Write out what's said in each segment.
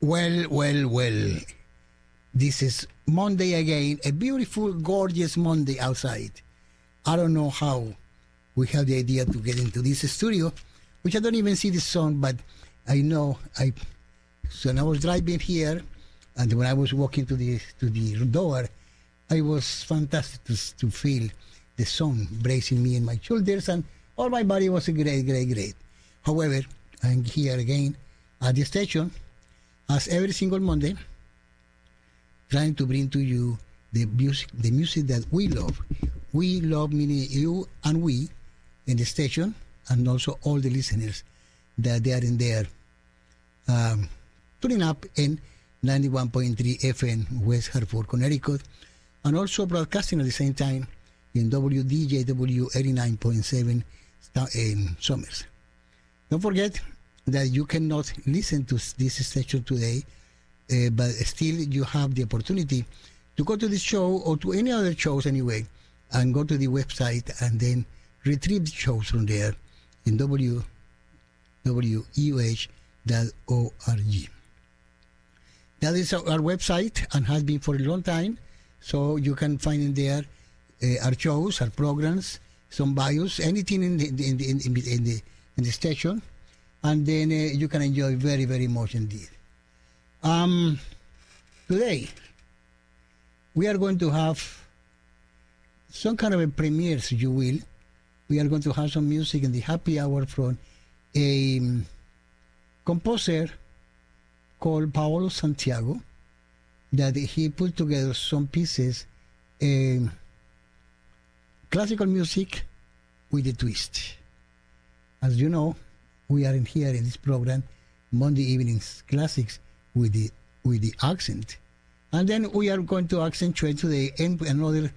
Well. This is Monday again, a beautiful, gorgeous Monday outside. I don't know how we have the idea to get into this studio, which I don't even see the sun, but I know so when I was driving here, and when I was walking to the door, it was fantastic to feel the sun bracing me in my shoulders, and all my body was great. However, I'm here again at the station, as every single Monday, trying to bring to you the music that we love. We love, meaning you and we, in the station, and also all the listeners that they are in there, tuning up in 91.3 FM West Hartford, Connecticut, and also broadcasting at the same time in WWUH 89.7 in Somers. Don't forget that you cannot listen to this station today, but still you have the opportunity to go to this show or to any other shows anyway, and go to the website and then retrieve the shows from there in WWUH.org. That is our website and has been for a long time, so you can find in there our shows, our programs, some bios, anything in the station, and then you can enjoy very, very much indeed. Today, we are going to have some kind of a premiere, if you will. We are going to have some music in the happy hour from a composer called Paolo Santiago, that he put together some pieces, classical music with a twist. As you know, we are here in this program, Monday evenings classics, with the accent, and then we are going to accentuate today another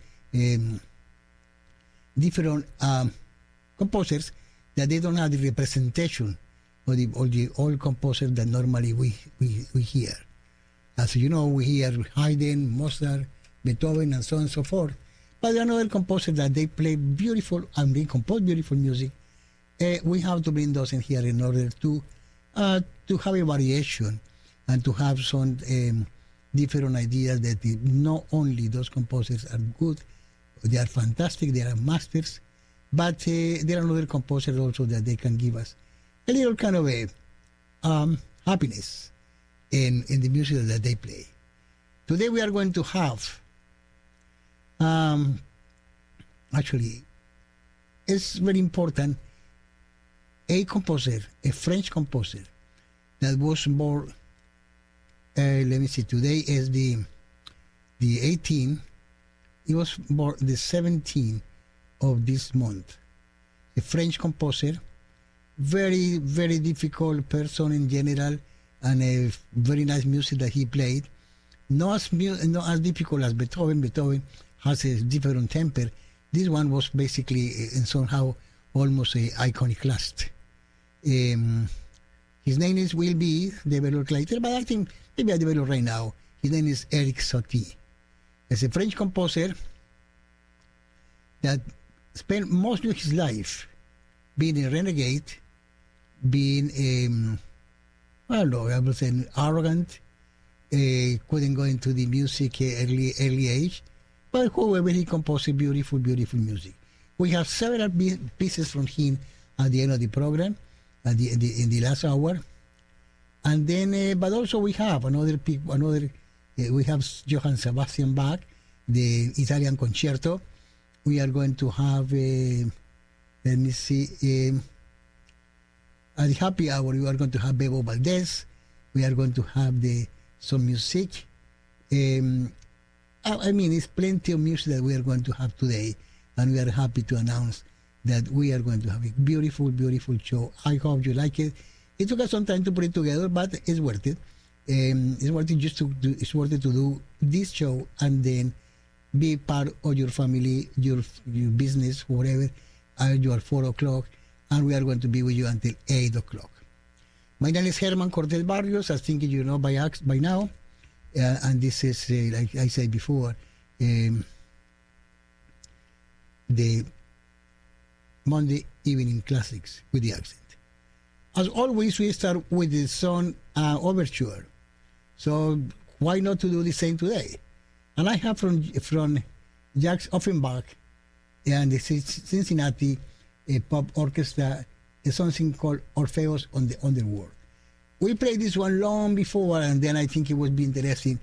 different composers that they don't have the representation of the old composers that normally we hear. As you know, we hear Haydn, Mozart, Beethoven, and so on and so forth. But another composer that they play beautiful and they compose beautiful music. We have to bring those in here in order to have a variation and to have some different ideas that not only those composers are good, they are fantastic, they are masters, but there are other composers also that they can give us a little kind of a happiness in the music that they play. Today we are going to have, actually, it's very important, a composer, a French composer, that was born, let me see, today is the 18th, he was born the 17th of this month. A French composer, very, very difficult person in general, and a very nice music that he played. Not as difficult as Beethoven. Beethoven has a different temper. This one was basically in somehow almost a iconoclast. His name will be developed later, but I think maybe I develop right now. His name is Eric Satie. He's a French composer that spent most of his life being a renegade, being I don't know, I would say arrogant, couldn't go into the music early age, but however he composed beautiful music. We have several pieces from him at the end of the program, in the last hour, and then but also we have we have Johann Sebastian Bach, the Italian concerto. We are going to have let me see, at the happy hour we are going to have Bebo Valdez. We are going to have some music. I mean, it's plenty of music that we are going to have today, and we are happy to announce that we are going to have a beautiful show. I hope you like it. It took us some time to put it together, but it's worth it. It's worth it it's worth it to do this show and then be part of your family, your business, whatever. You are 4 o'clock, and we are going to be with you until 8 o'clock. My name is Hermann Cortes-Barrios. I think you know by now. And this is, like I said before, the Monday evening classics with the accent. As always, we start with the song Overture So why not to do the same today? And I have from Jacques Offenbach and the Cincinnati Pop Orchestra something called Orpheus on the Underworld. We played this one long before, and then I think it would be interesting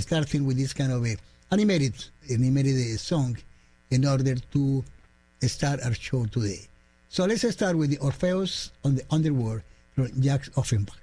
starting with this kind of animated song in order to start our show today. So let's start with the Orpheus on the Underworld from Jacques Offenbach.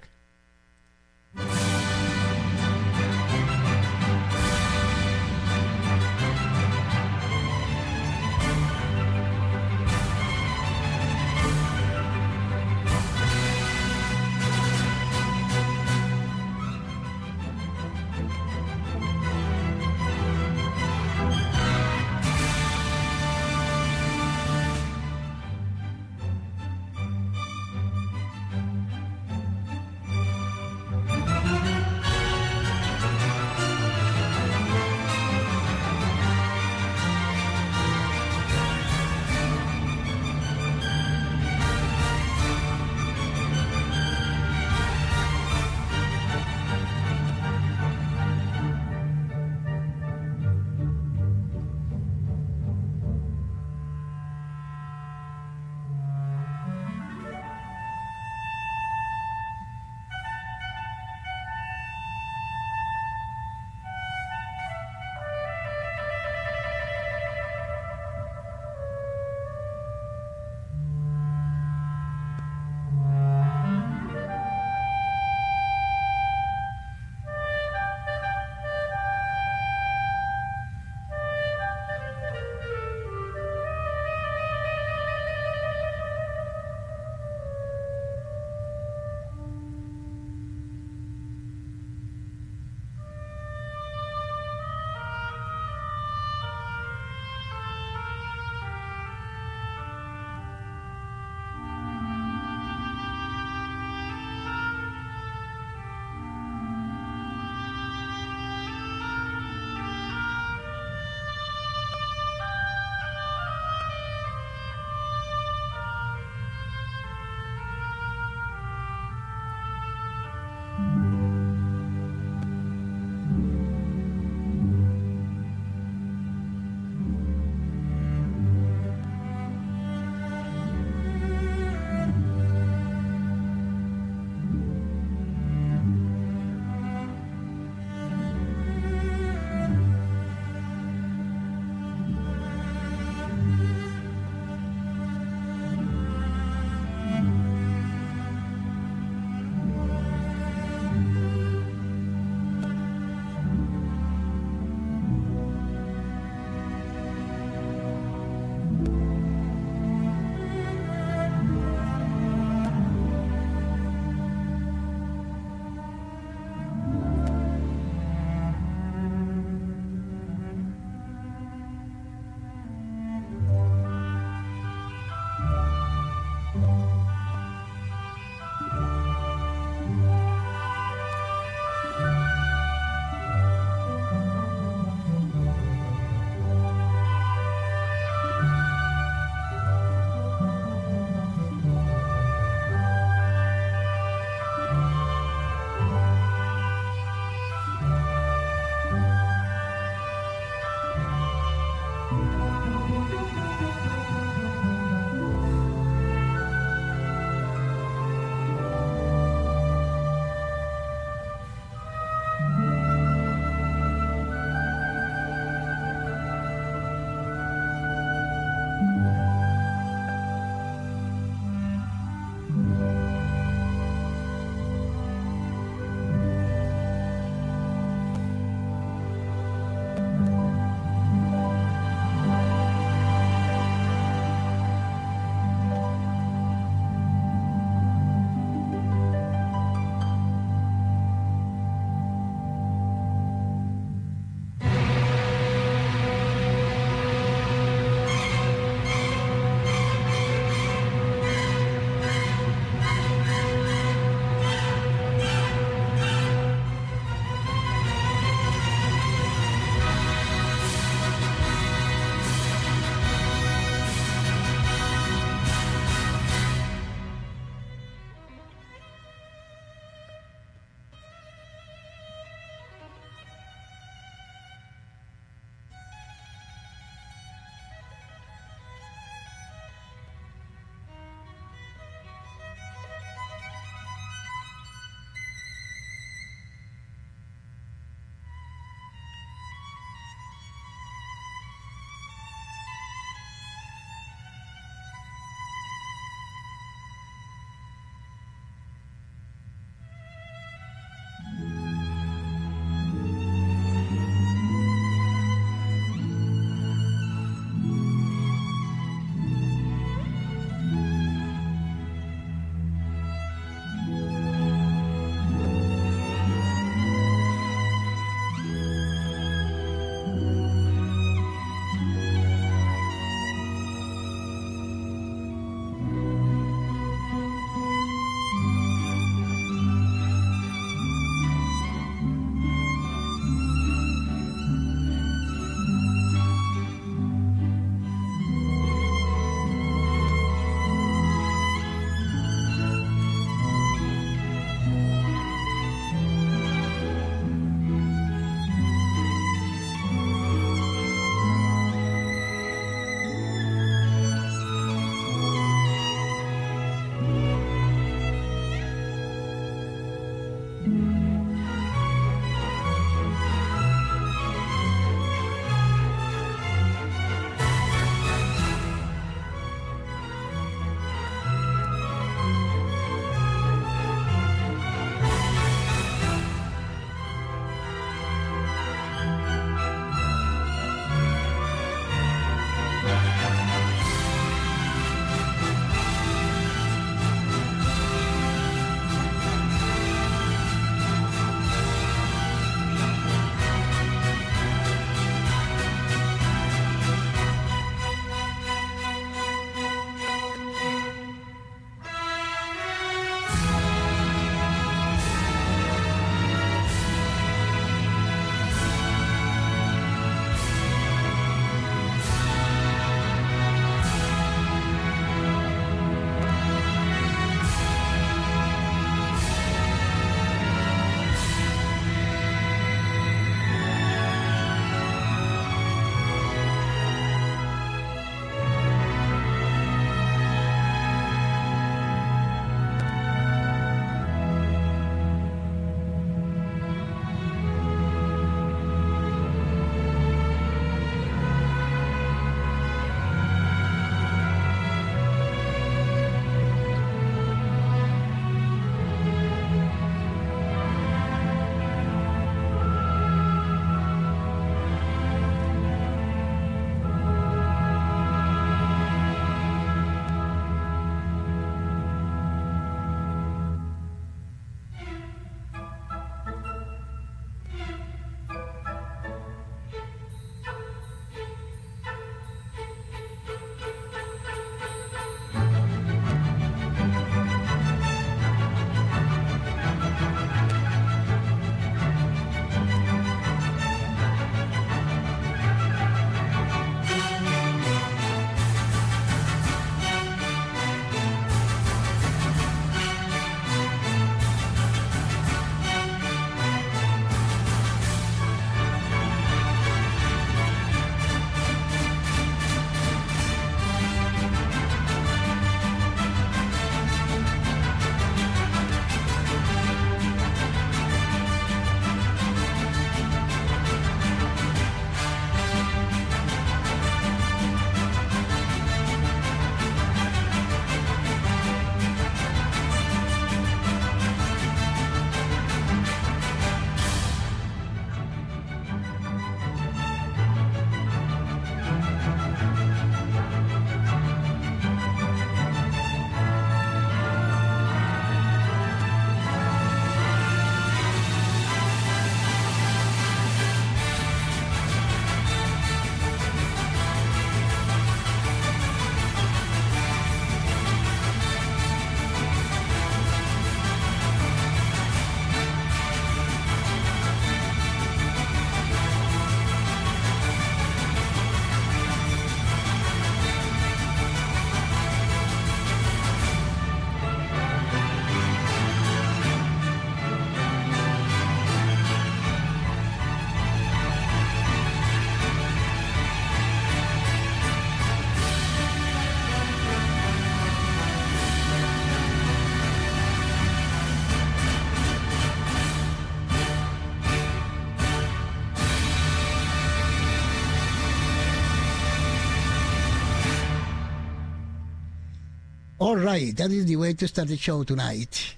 All right, that is the way to start the show tonight.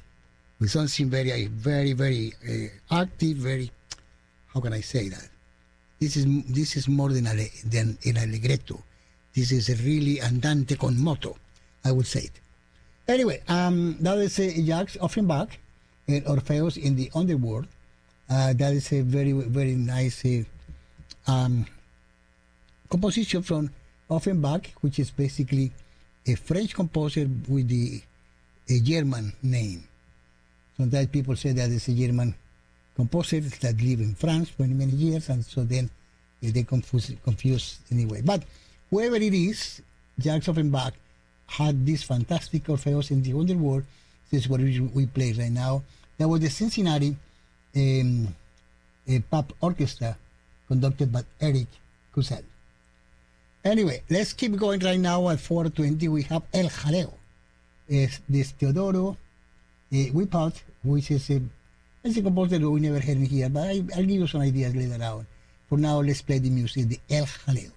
With something very, very, very active, very, how can I say that? This is more than an allegretto. This is a really andante con moto, I would say it. Anyway, that is Jacques Offenbach and Orpheus in the Underworld. That is a very, very nice composition from Offenbach, which is basically a French composer with a German name. Sometimes people say that it's a German composer that lived in France for many years, and so then they confuse anyway. But whoever it is, Jacques Offenbach had this fantastic Orpheus in the Underworld. This is what we play right now. That was the Cincinnati pop orchestra conducted by Eric Cusel. Anyway, let's keep going right now at 4:20. We have El Jaleo. This Teodoro Whippout, which is a composer that we never heard in here, but I'll give you some ideas later on. For now, let's play the music, the El Jaleo.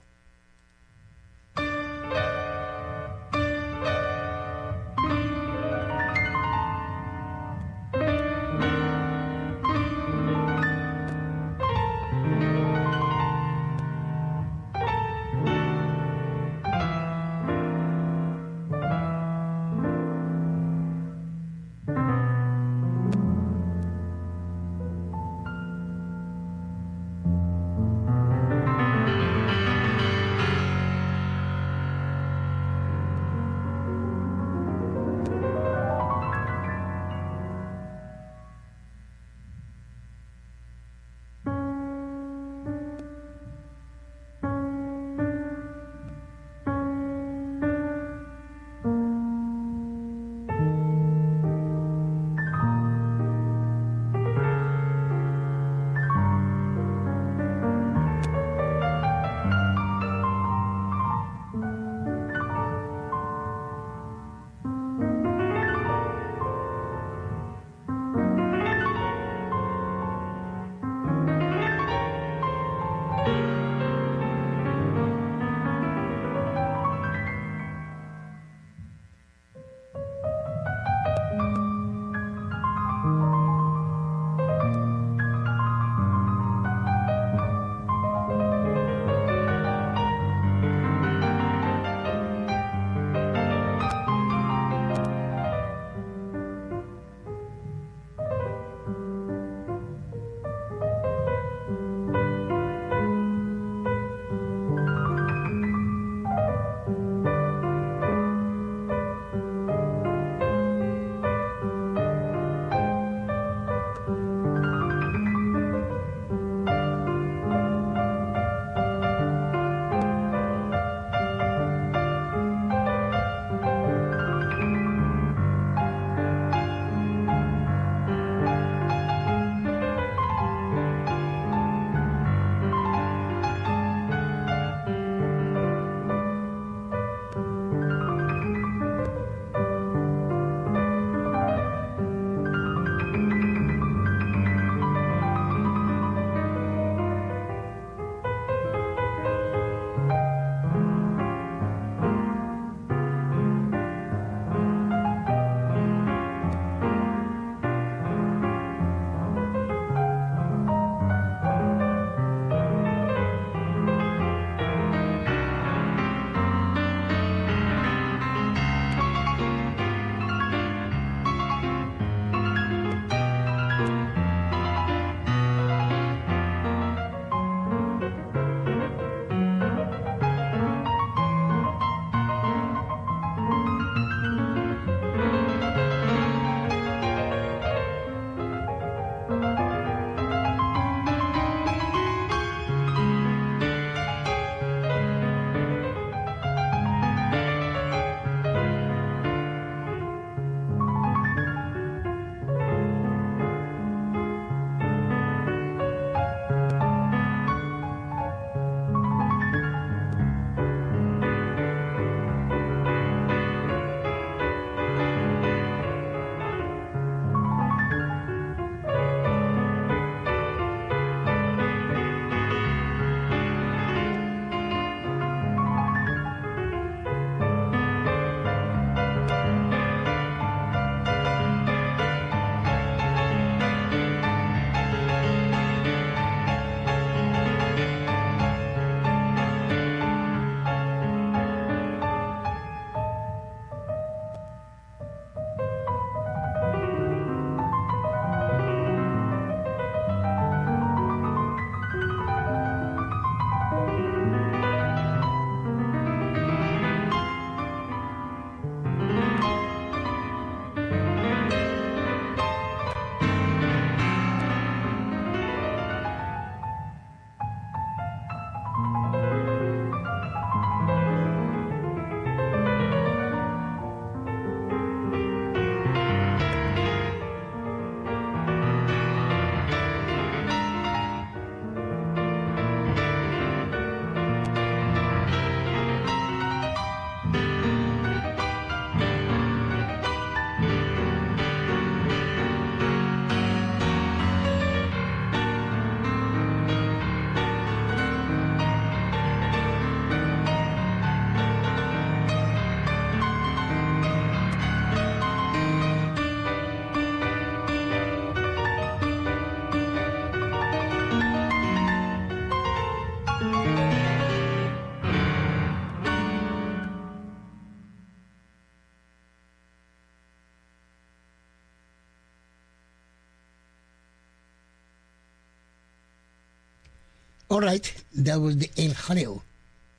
All right, that was the El Jaleo.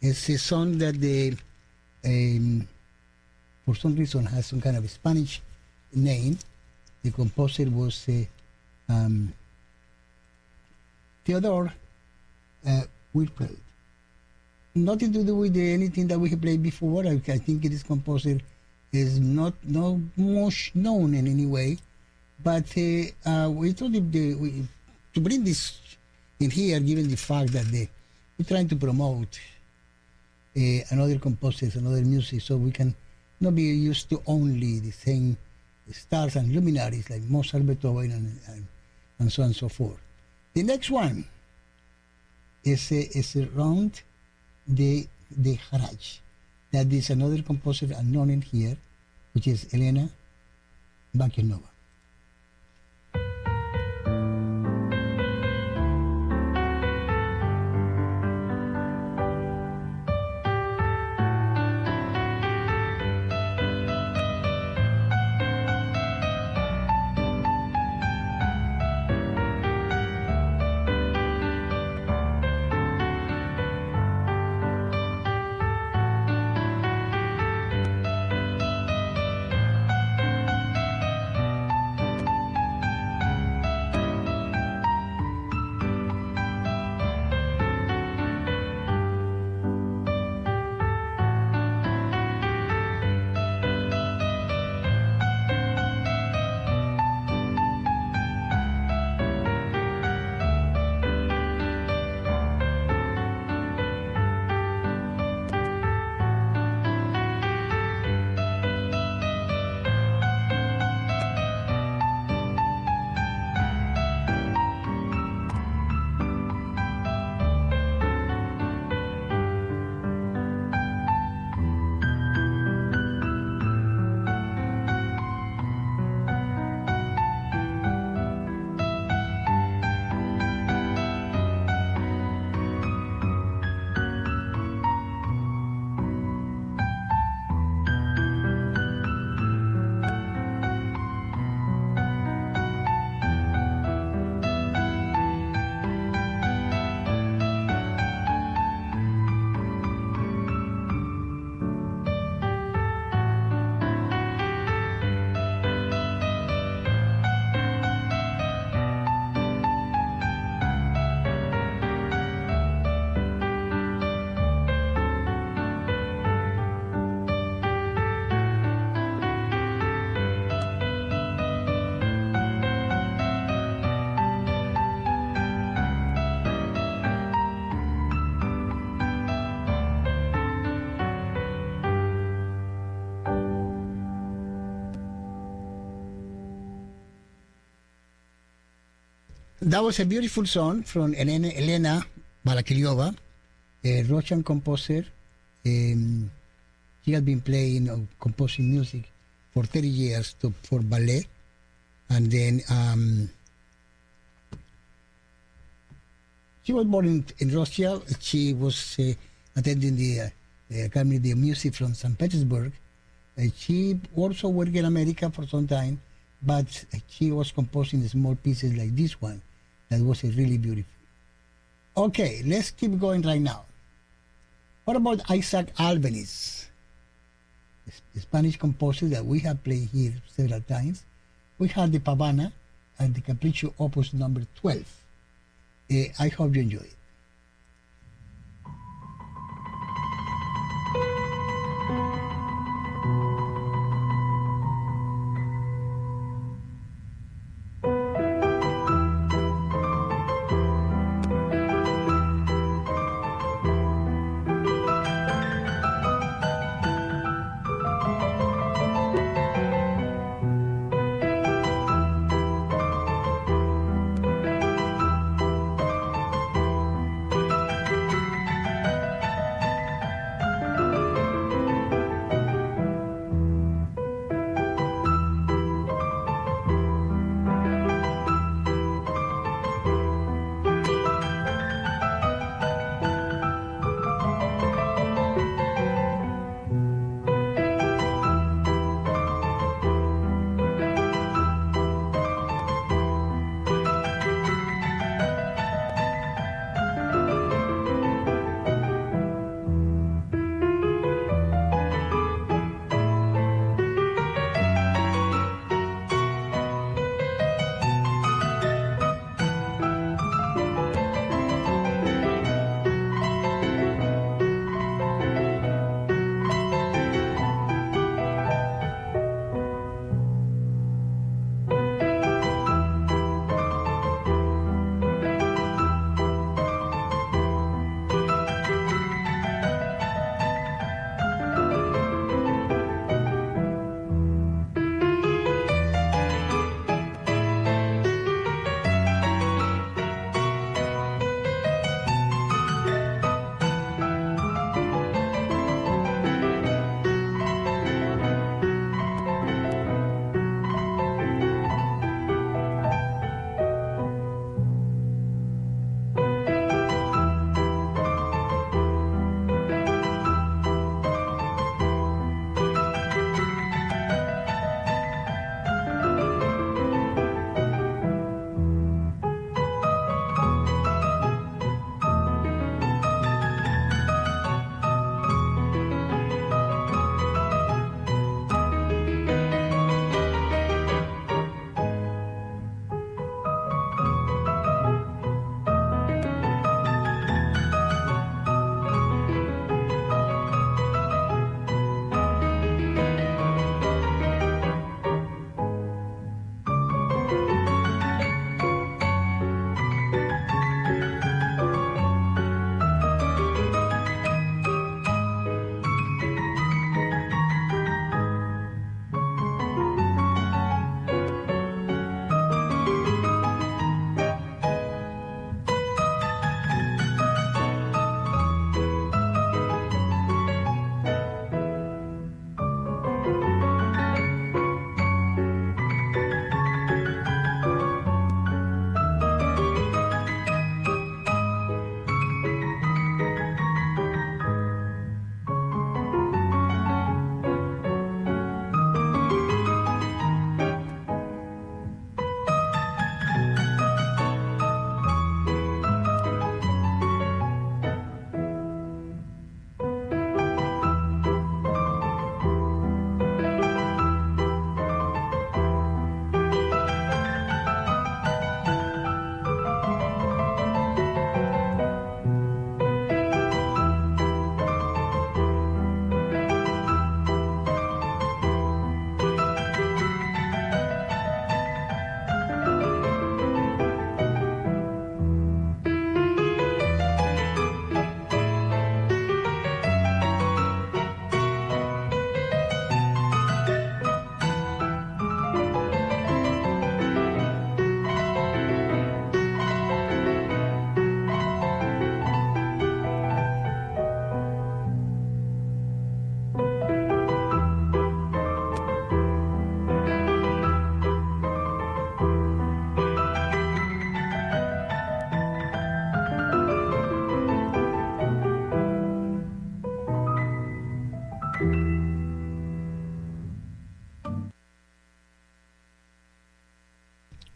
It's a song that for some reason has some kind of a Spanish name. The composer was Theodore Wilfred. Nothing to do with anything that we have played before. I think this composer is not much known in any way, but we thought to bring this in here, given the fact that we're trying to promote another composers, another music, so we can not be used to only the same stars and luminaries like Mozart, Beethoven, and so on and so forth. The next one is around the Haraj. That is another composer unknown in here, which is Elena Bakinova. That was a beautiful song from Elena Balakiryova, a Russian composer. She has been playing or composing music for 30 years for ballet. And then she was born in Russia. She was attending the Academy of Music from St. Petersburg. She also worked in America for some time, but she was composing small pieces like this one that was really beautiful. Okay, let's keep going right now. What about Isaac Albeniz, the Spanish composer that we have played here several times? We had the Pavana and the Capriccio Opus number 12. I hope you enjoy it.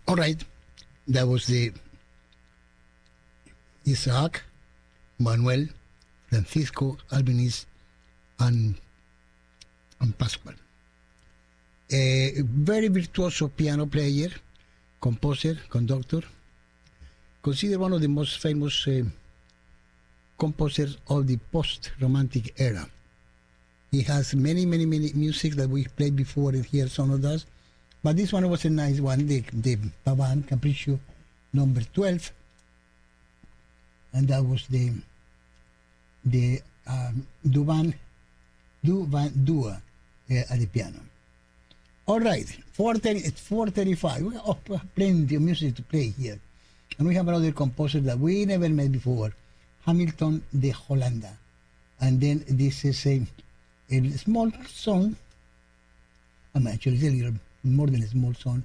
All right, that was the Isaac, Manuel, Francisco, Albeniz, and Pascual. A very virtuoso piano player, composer, conductor, considered one of the most famous composers of the post-romantic era. He has many music that we played before here, some of us, but this one was a nice one, the Pavan Capriccio number 12, and that was the Duvan Dua at the piano. All right, 4:35. We have plenty of music to play here. And we have another composer that we never met before, Hamilton de Hollanda. And then this is a small song. Actually, it's a little more than a small song.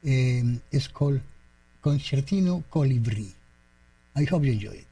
It's called Concertino Colibri. I hope you enjoy it.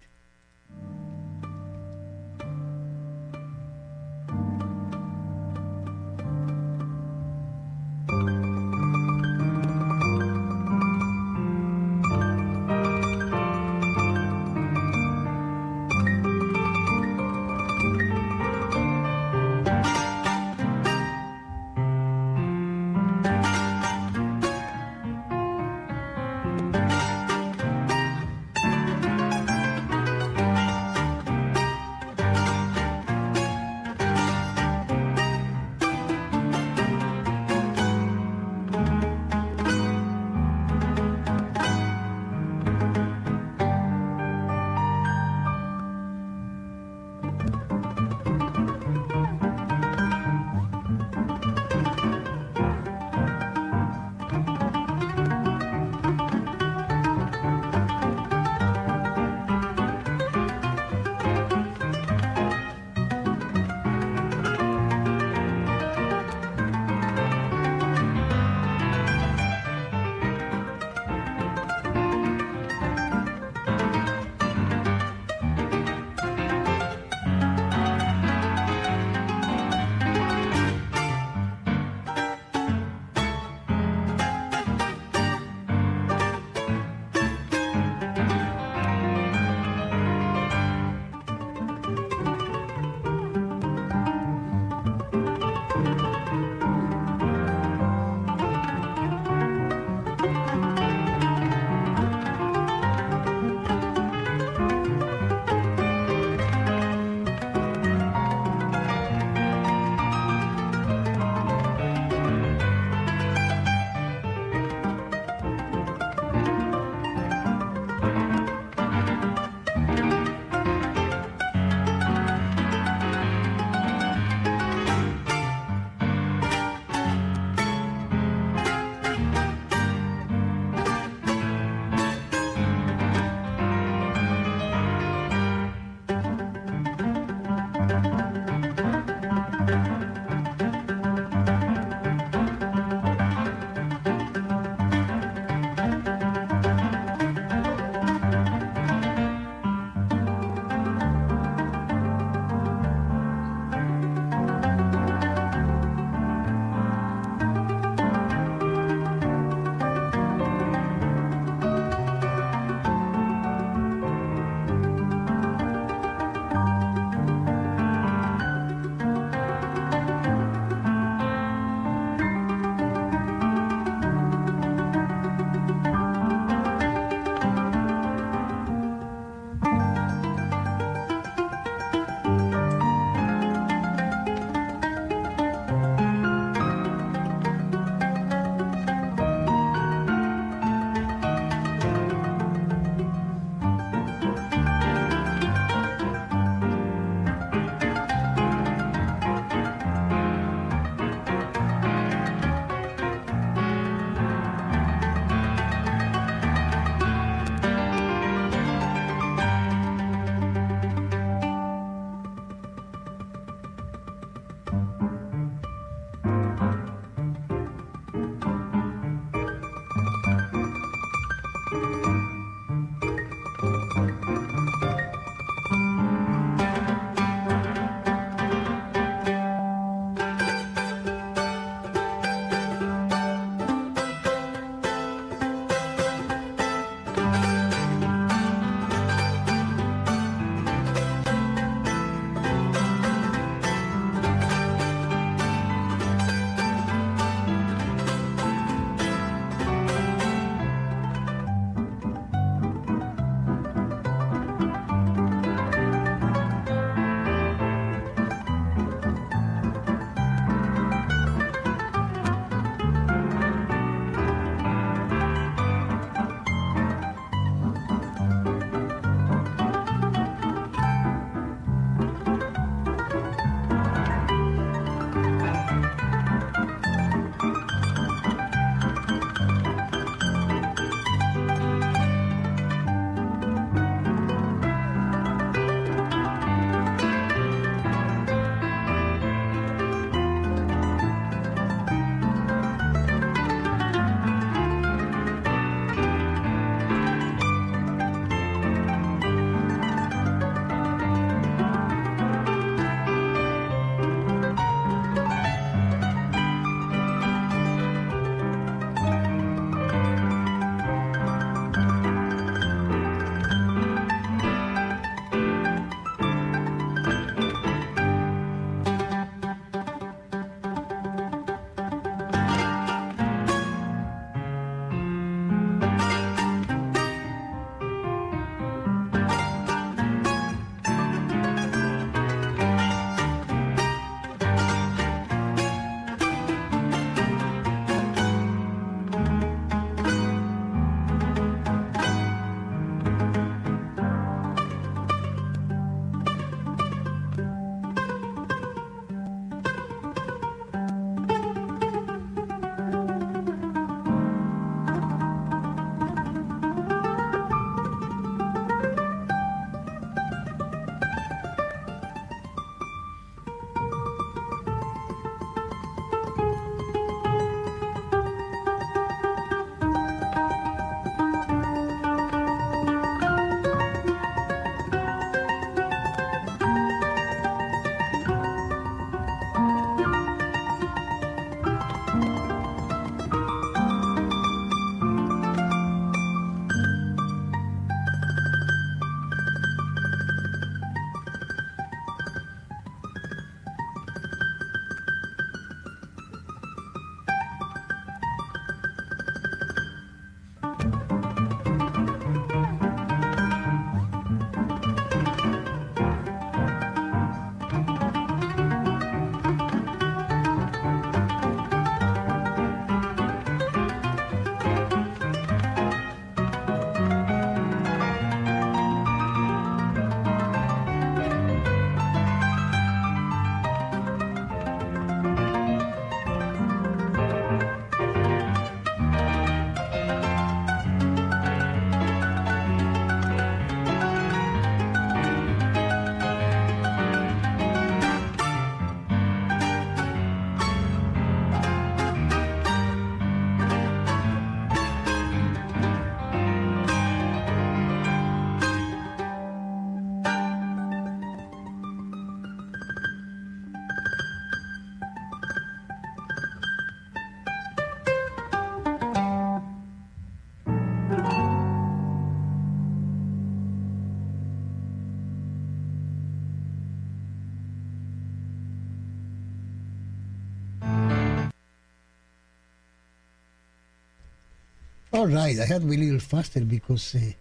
All right, I had to be a little faster because the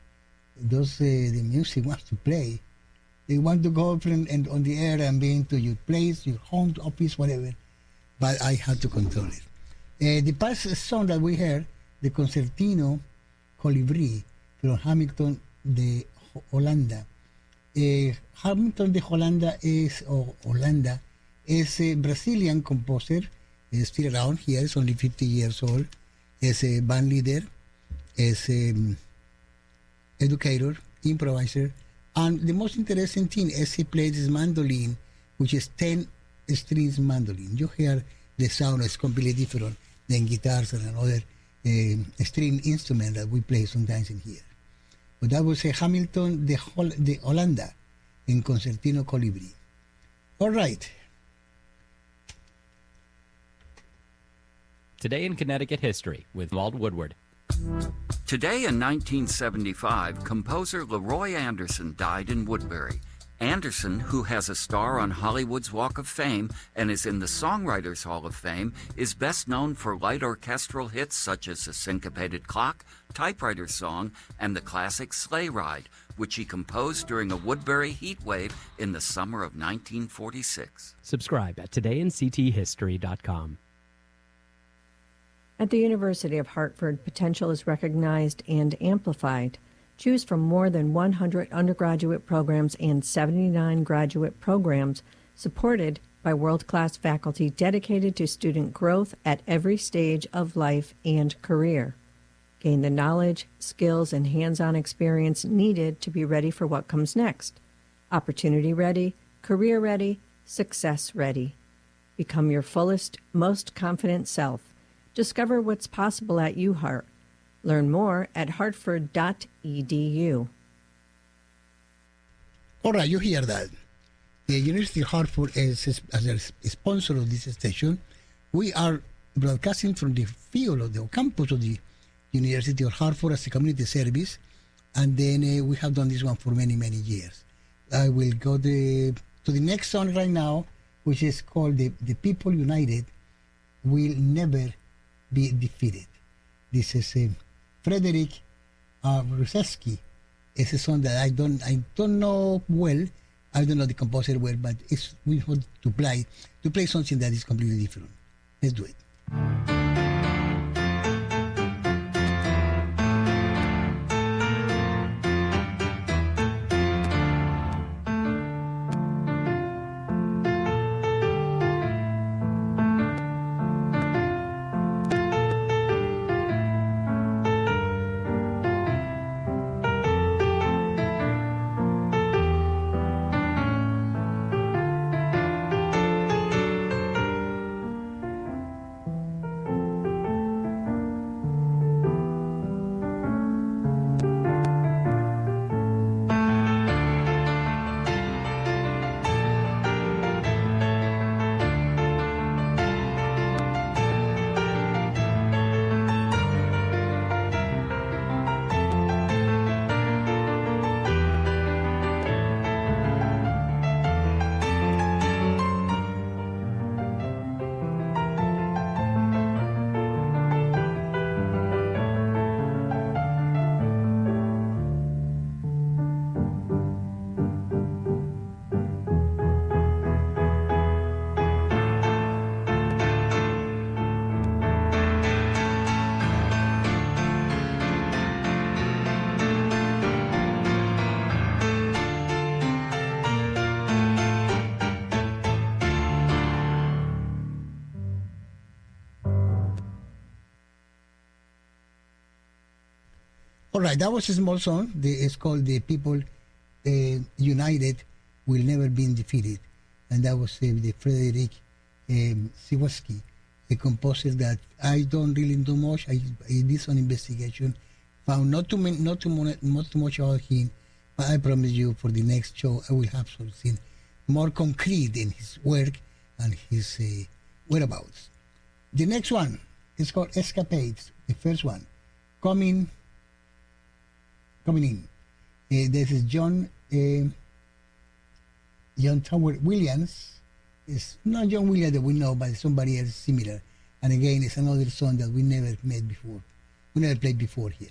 music wants to play. They want to go up and on the air and be into your place, your home, office, whatever. But I had to control it. The past song that we heard, the Concertino Colibri from Hamilton de Holanda. Hamilton de Holanda Holanda is a Brazilian composer, is still around here, is only 50 years old, is a band leader, is an educator, improviser, and the most interesting thing is he plays his mandolin, which is 10 strings mandolin. You hear the sound is completely different than guitars and another string instrument that we play sometimes in here. But that was a Hamilton de Holanda in Concertino Colibri. All right. Today in Connecticut History with Walt Woodward. Today in 1975, composer Leroy Anderson died in Woodbury. Anderson, who has a star on Hollywood's Walk of Fame and is in the Songwriters Hall of Fame, is best known for light orchestral hits such as The Syncopated Clock, Typewriter Song, and the classic Sleigh Ride, which he composed during a Woodbury heat wave in the summer of 1946. Subscribe at todayincthistory.com. At the University of Hartford, potential is recognized and amplified. Choose from more than 100 undergraduate programs and 79 graduate programs supported by world-class faculty dedicated to student growth at every stage of life and career. Gain the knowledge, skills, and hands-on experience needed to be ready for what comes next. Opportunity ready, career ready, success ready. Become your fullest, most confident self. Discover what's possible at UHeart. Learn more at hartford.edu. All right, you hear that. The University of Hartford is as a sponsor of this station. We are broadcasting from the field of the campus of the University of Hartford as a community service, and then we have done this one for many, many years. I will go to the next song right now, which is called The People United Will Never Be Defeated. This is Frederick Ruseski. It's a song that I don't know well. I don't know the composer well, but we want to play something that is completely different. Let's do it. All right, that was a small song. It's called The People United Will Never Be Defeated. And that was the Frederick Siwaski, a composer that I don't really do much. I did some investigation, found not too much about him, but I promise you for the next show I will have something more concrete in his work and his whereabouts. The next one is called Escapades, the first one, Coming In. This is John Tower Williams. It's not John Williams that we know, but somebody else similar. And again, it's another song that we never met before. we never played before here.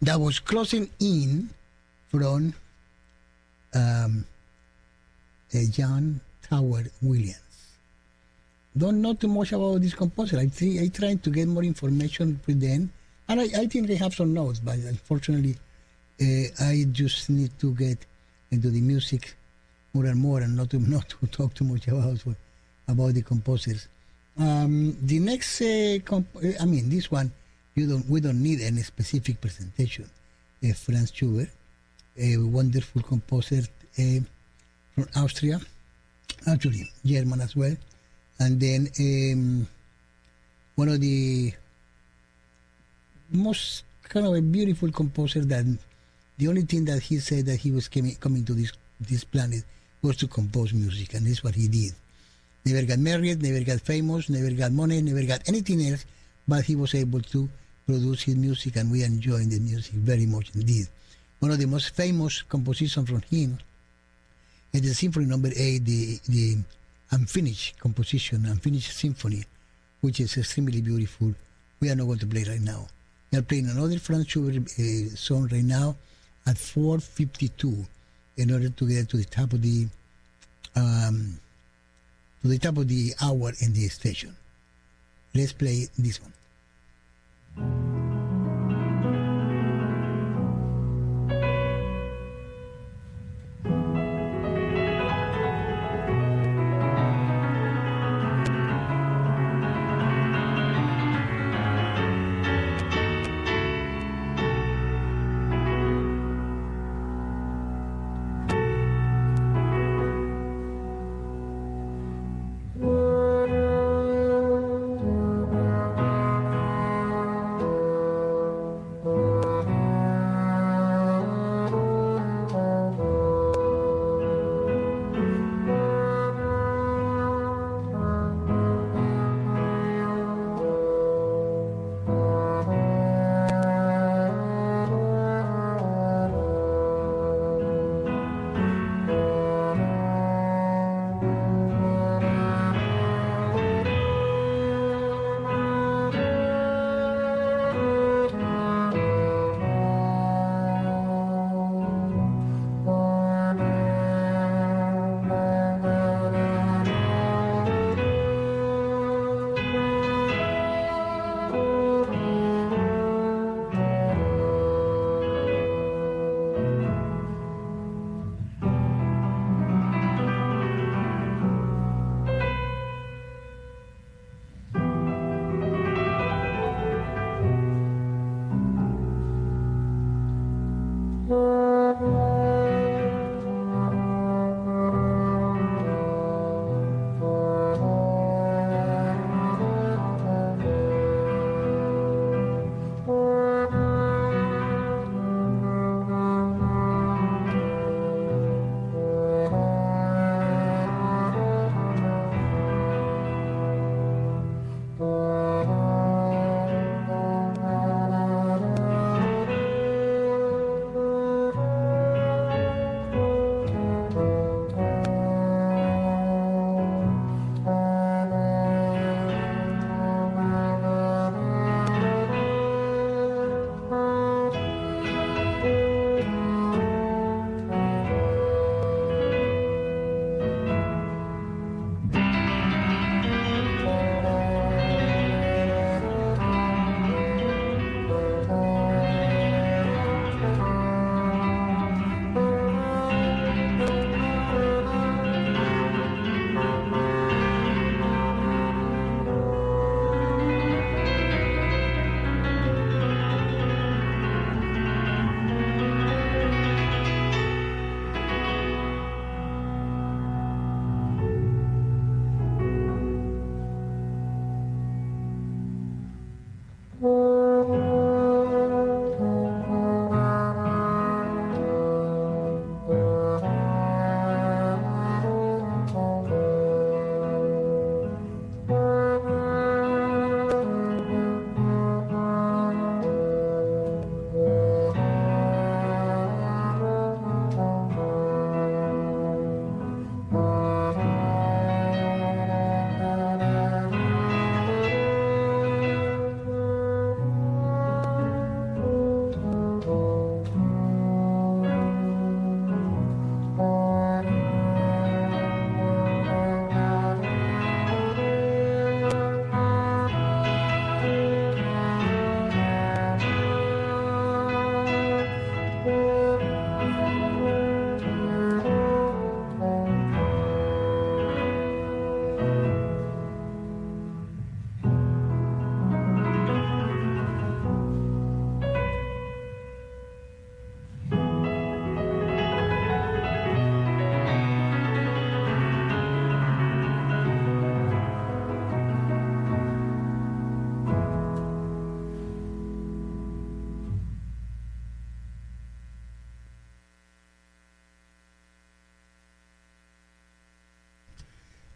That was closing in from John Howard Williams. Don't know too much about this composer. I tried to get more information with them, and I think they have some notes, but unfortunately, I just need to get into the music more and more, and not to talk too much about the composers. The next, this one, we don't need any specific presentation. Franz Schubert, a wonderful composer from Austria, actually German as well, and then one of the most kind of a beautiful composer that the only thing that he said that he was coming to this planet was to compose music, and that's what he did. Never got married, never got famous, never got money, never got anything else, but he was able to produce his music, and we enjoy the music very much indeed. One of the most famous compositions from him is the Symphony Number 8, the unfinished composition, unfinished symphony, which is extremely beautiful. We are not going to play right now. We are playing another Franz Schubert song right now at 4:52 in order to get to the top of the hour in the station. Let's play this one.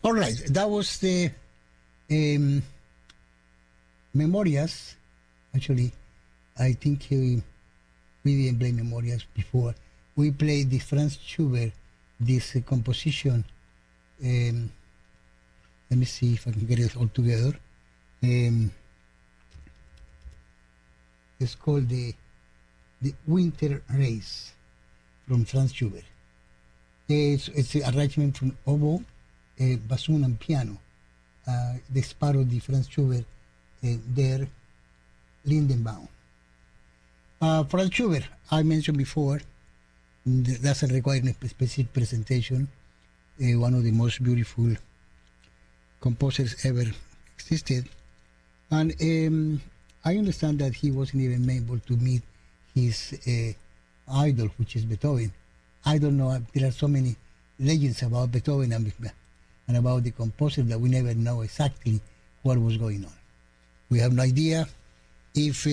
All right, that was the Memorias. Actually, I think we didn't play Memorias before. We played the Franz Schubert, this composition. Let me see if I can get it all together. It's called the Winter Race from Franz Schubert. It's an arrangement from oboe, bassoon, and piano. This part of the Franz Schubert, der Lindenbaum. Franz Schubert, I mentioned before, doesn't require a specific presentation. One of the most beautiful composers ever existed. And I understand that he wasn't even able to meet his idol, which is Beethoven. I don't know, there are so many legends about Beethoven and about the composer that we never know exactly what was going on. We have no idea if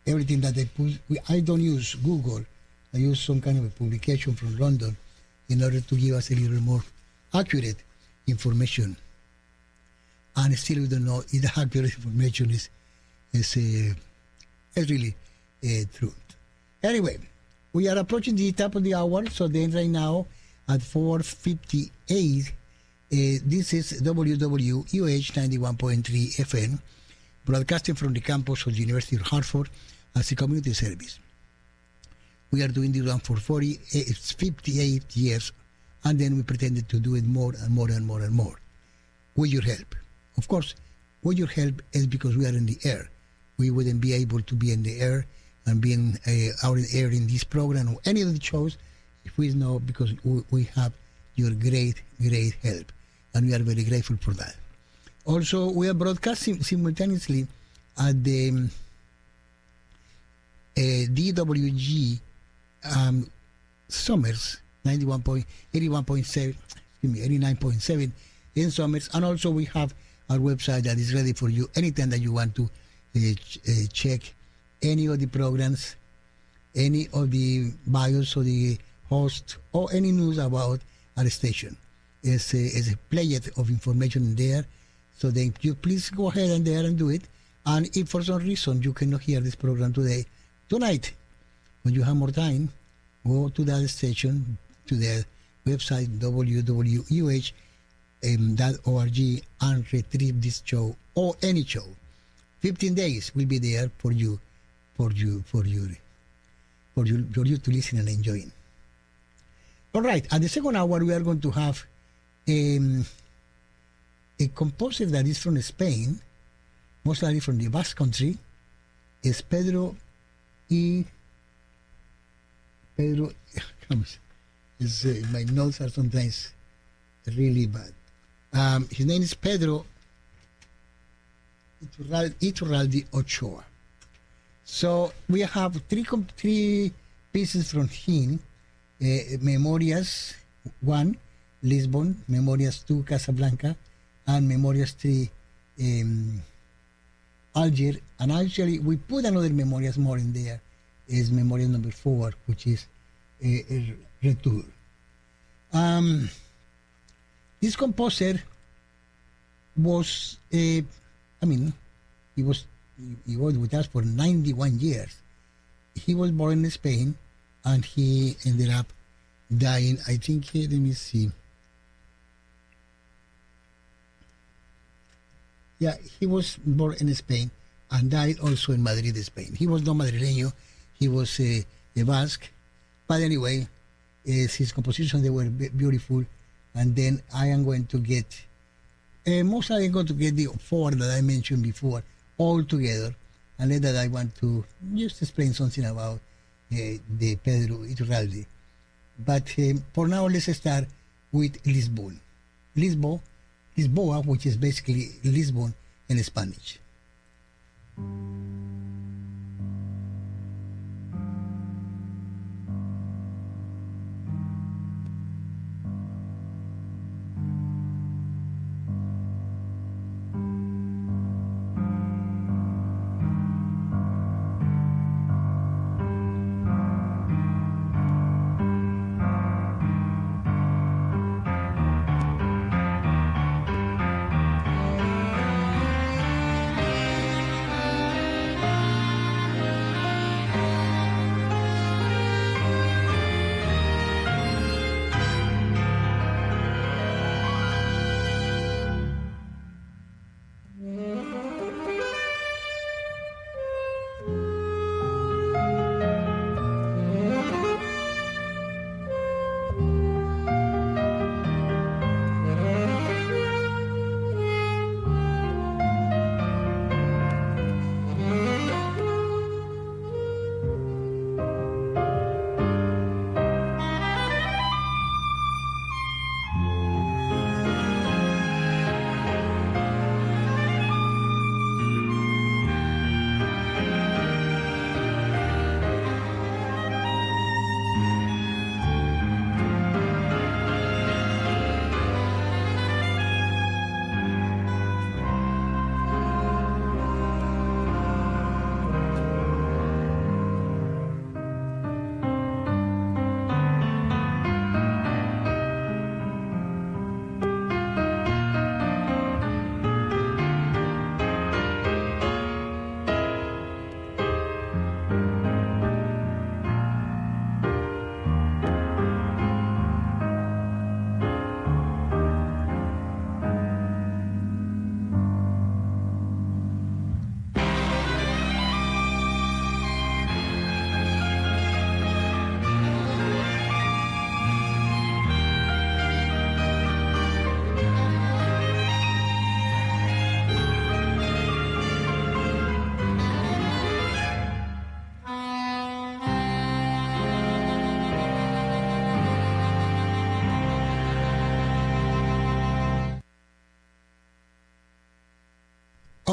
everything that they put, I don't use Google, I use some kind of a publication from London in order to give us a little more accurate information. And still we don't know if the accurate information is really true. Anyway, we are approaching the top of the hour, so then right now at 4:58, this is WWUH 91.3 FM, broadcasting from the campus of the University of Hartford as a community service. We are doing this one for 58 years, and then we pretended to do it more and more and more and more, with your help. Of course, with your help is because we are in the air. We wouldn't be able to be in the air and being out in the air in this program or any of the shows if we know, because we have your great help, and we are very grateful for that. Also, we are broadcasting simultaneously at the DWG Summers 89.7 in Summers, and also we have our website that is ready for you anytime that you want to check any of the programs, any of the bios of the host, or any news about our station. It's a plethora of information there, so then you please go ahead and there and do it. And if for some reason you cannot hear this program tonight, when you have more time, go to that station, to the website www.uh.org and retrieve this show or any show. 15 days will be there for you to listen and enjoy. All right, at the second hour we are going to have a composer that is from Spain, most likely from the Basque Country. Is Pedro. My notes are sometimes really bad. His name is Pedro Iturralde Ochoa. So we have three pieces from him: Memorias 1, Lisbon; Memorias 2, Casablanca; and Memorias 3, Algiers. And actually, we put another Memorias more in there. Is Memorias number 4, which is Retour. This composer was, he was with us for 91 years. He was born in Spain, and he ended up dying, I think, let me see. Yeah, he was born in Spain and died also in Madrid, Spain. He was not Madrileño, he was a Basque. But anyway, his compositions, they were beautiful. And then I am going to get, mostly I'm going to get the 4 that I mentioned before all together. And then that I want to just explain something about the Pedro Iturralde. But for now, let's start with Lisbon. Lisboa, which is basically Lisbon in Spanish.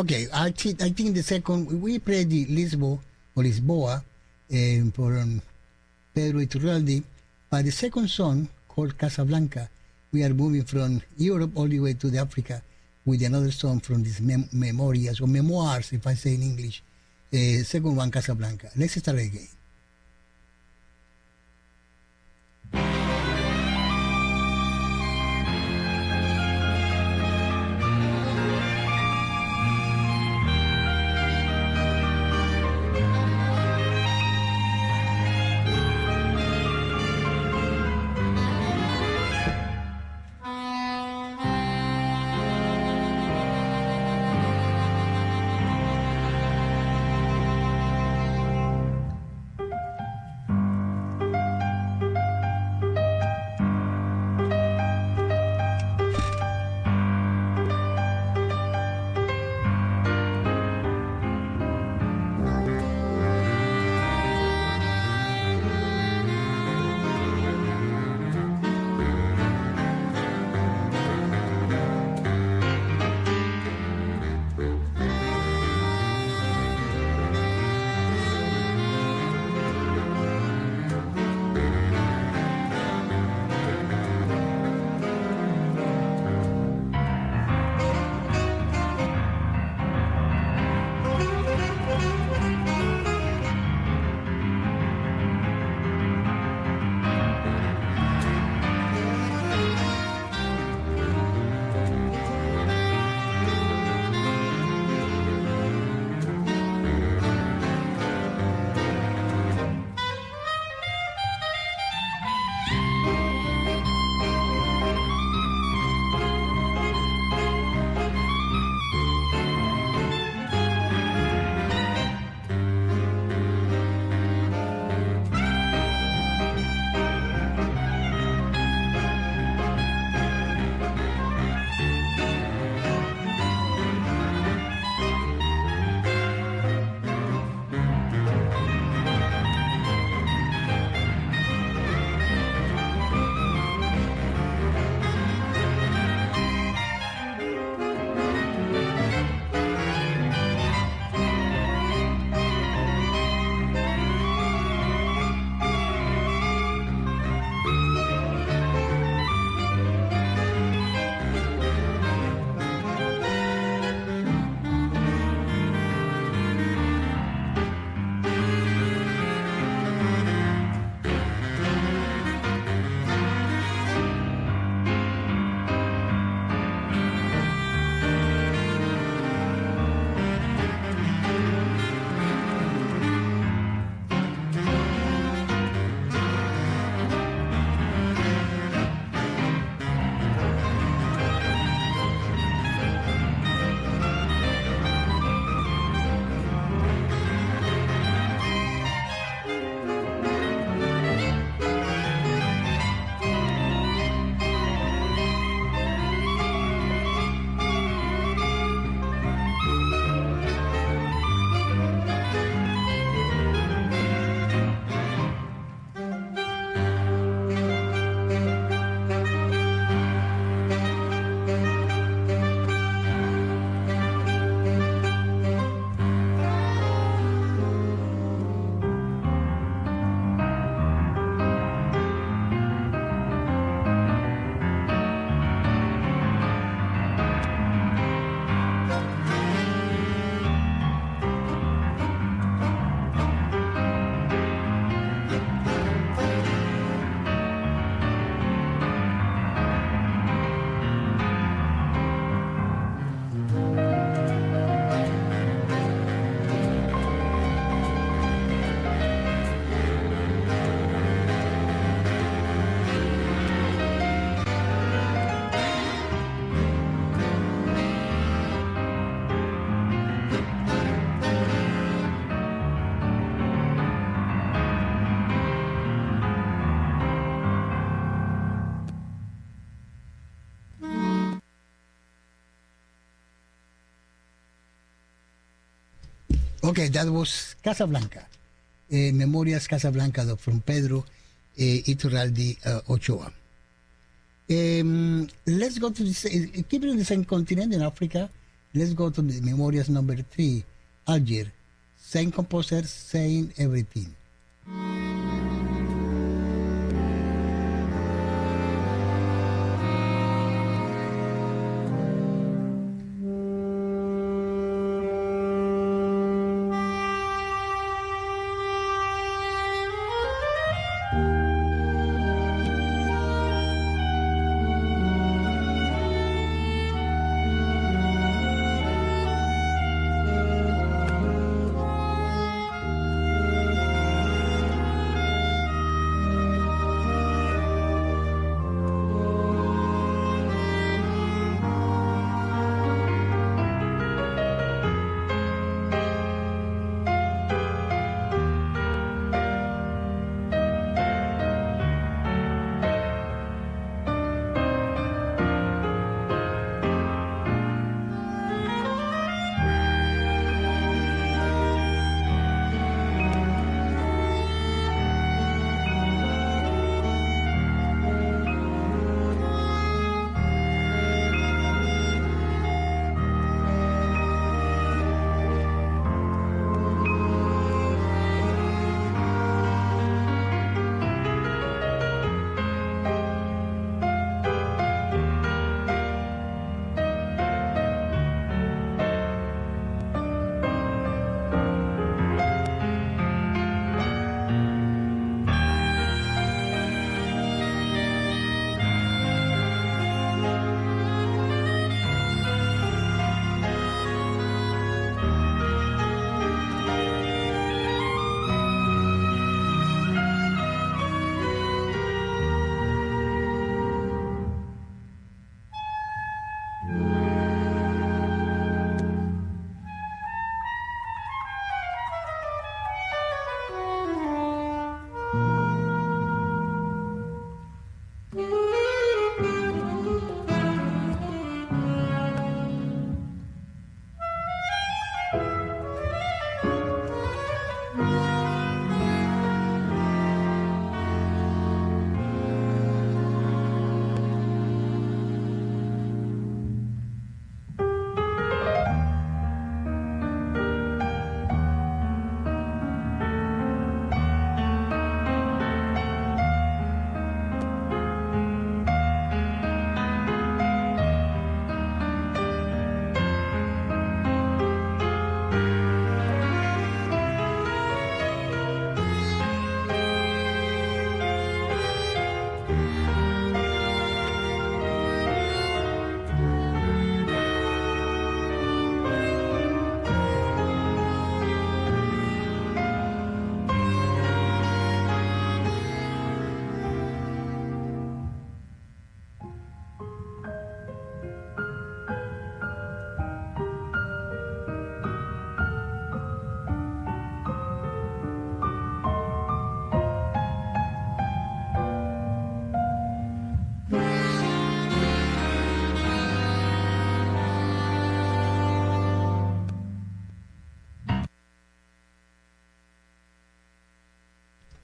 Okay, I think the second, we played the Lisboa for Pedro Iturralde, but the second song, called Casablanca, we are moving from Europe all the way to the Africa with another song from these memorias, or memoirs, if I say in English. Second one, Casablanca. Let's start again. Okay, that was Casablanca. Memorias Casablanca from Pedro Iturralde Ochoa. Let's go to this, keep it in the same continent in Africa. Let's go to the Memorias number 3, Algiers. Same composer, saying everything.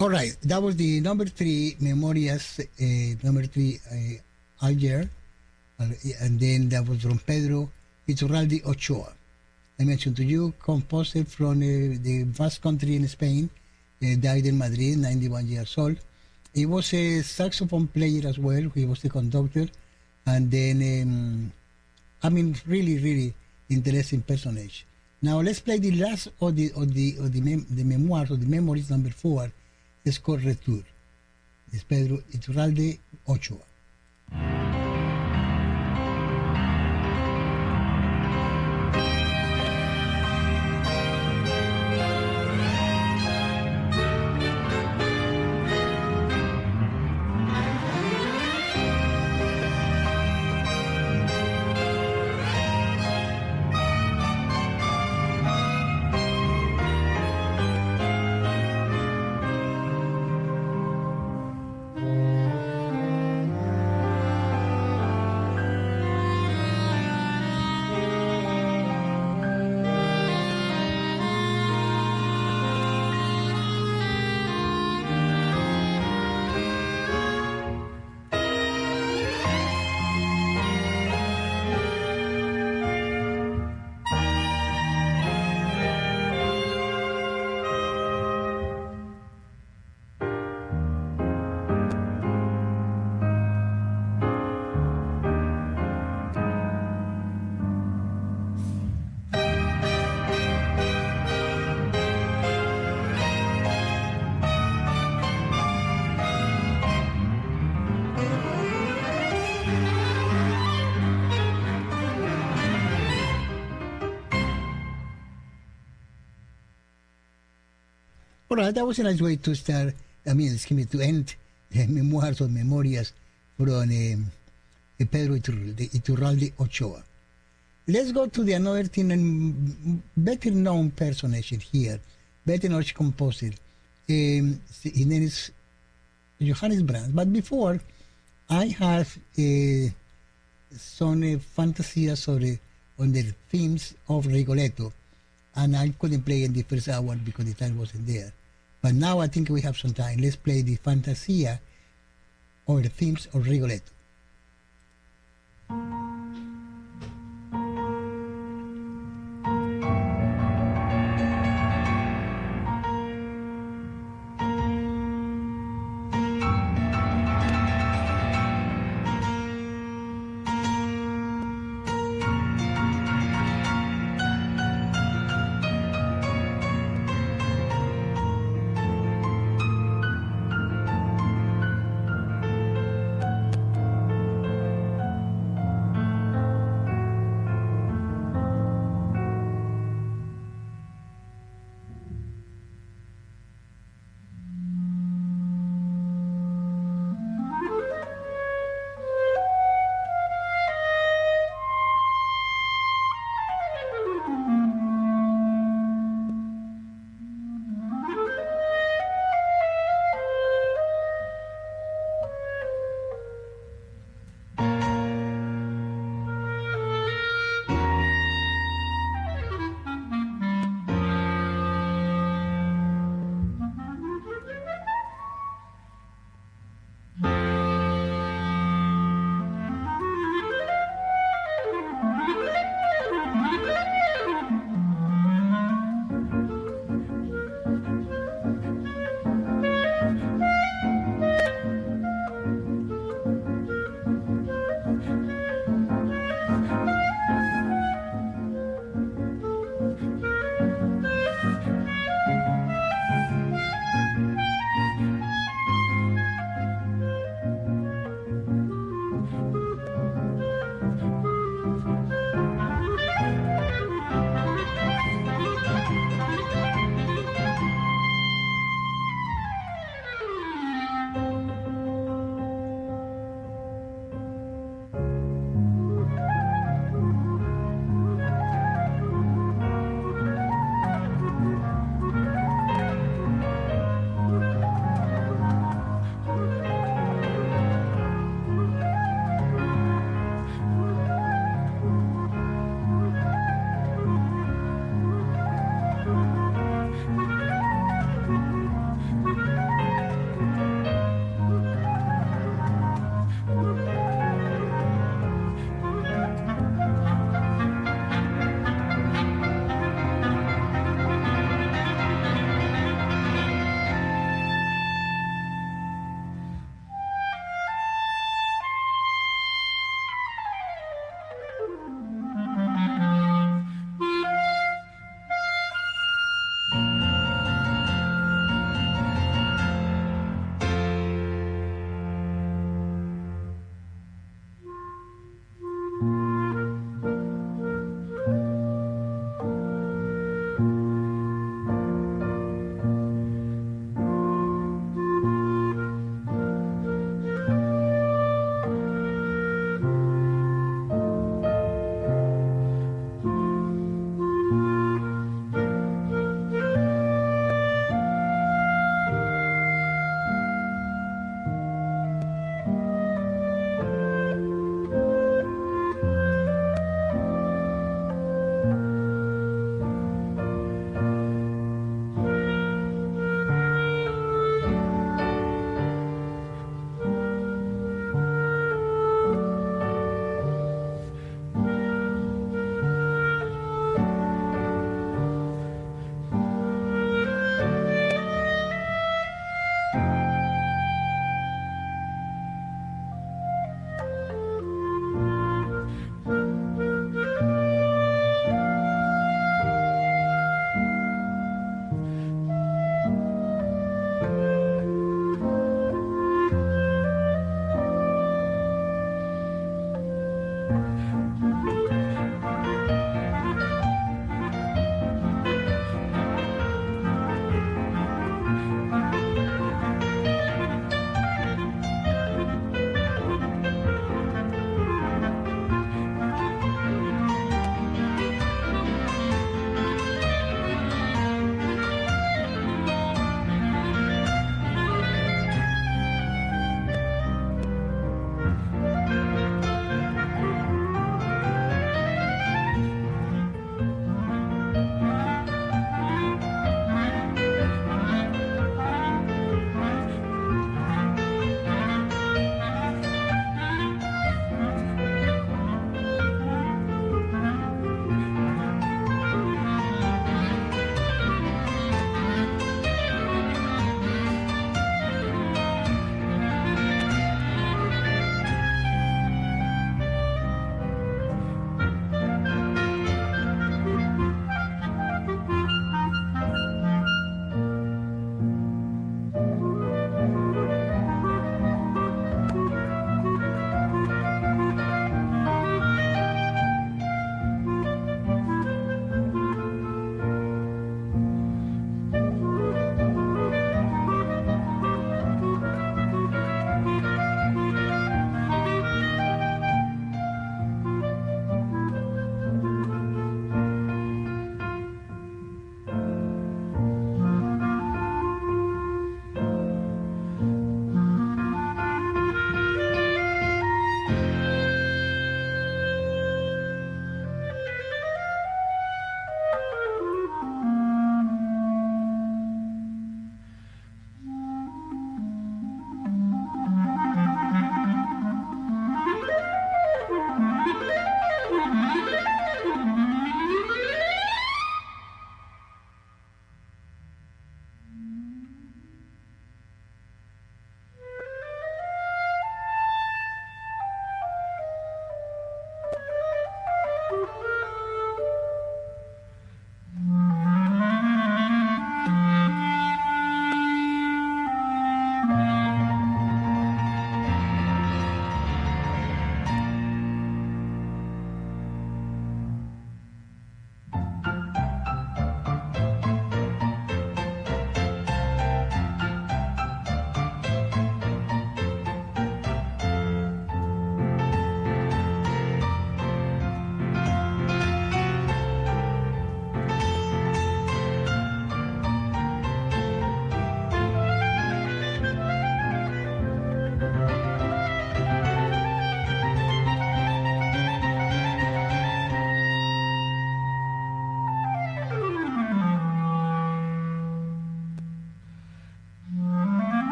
All right, that was the number 3 Memorias, number 3 Alger, and then that was from Pedro Iturralde Ochoa. I mentioned to you, composer from the vast country in Spain, died in Madrid, 91 years old. He was a saxophone player as well. He was the conductor, and then really, really interesting personage. Now let's play the last of the memoirs or the memories, number 4. It's called Retour. It's Pedro Iturralde Ochoa. All right, that was a nice way to start. I mean, excuse me, to end memoirs or memorias from Pedro Iturralde Ochoa. Let's go to the another thing, and better known personage here, better known composer. His name is Johannes Brahms. But before, I have some fantasias on the themes of Rigoletto, and I couldn't play in the first hour because the time wasn't there. But now I think we have some time. Let's play the fantasia or the themes of Rigoletto.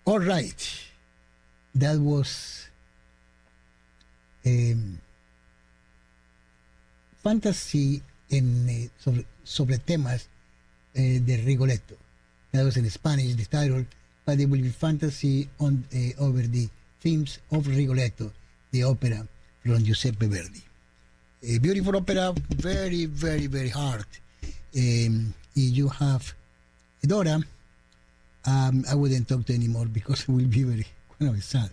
All right. That was fantasy sobre temas de Rigoletto. That was in Spanish, the title, but it will be fantasy over the themes of Rigoletto, the opera from Giuseppe Verdi. A beautiful opera, very, very, very hard. If you have Dora, I wouldn't talk to anymore because it will be very sad.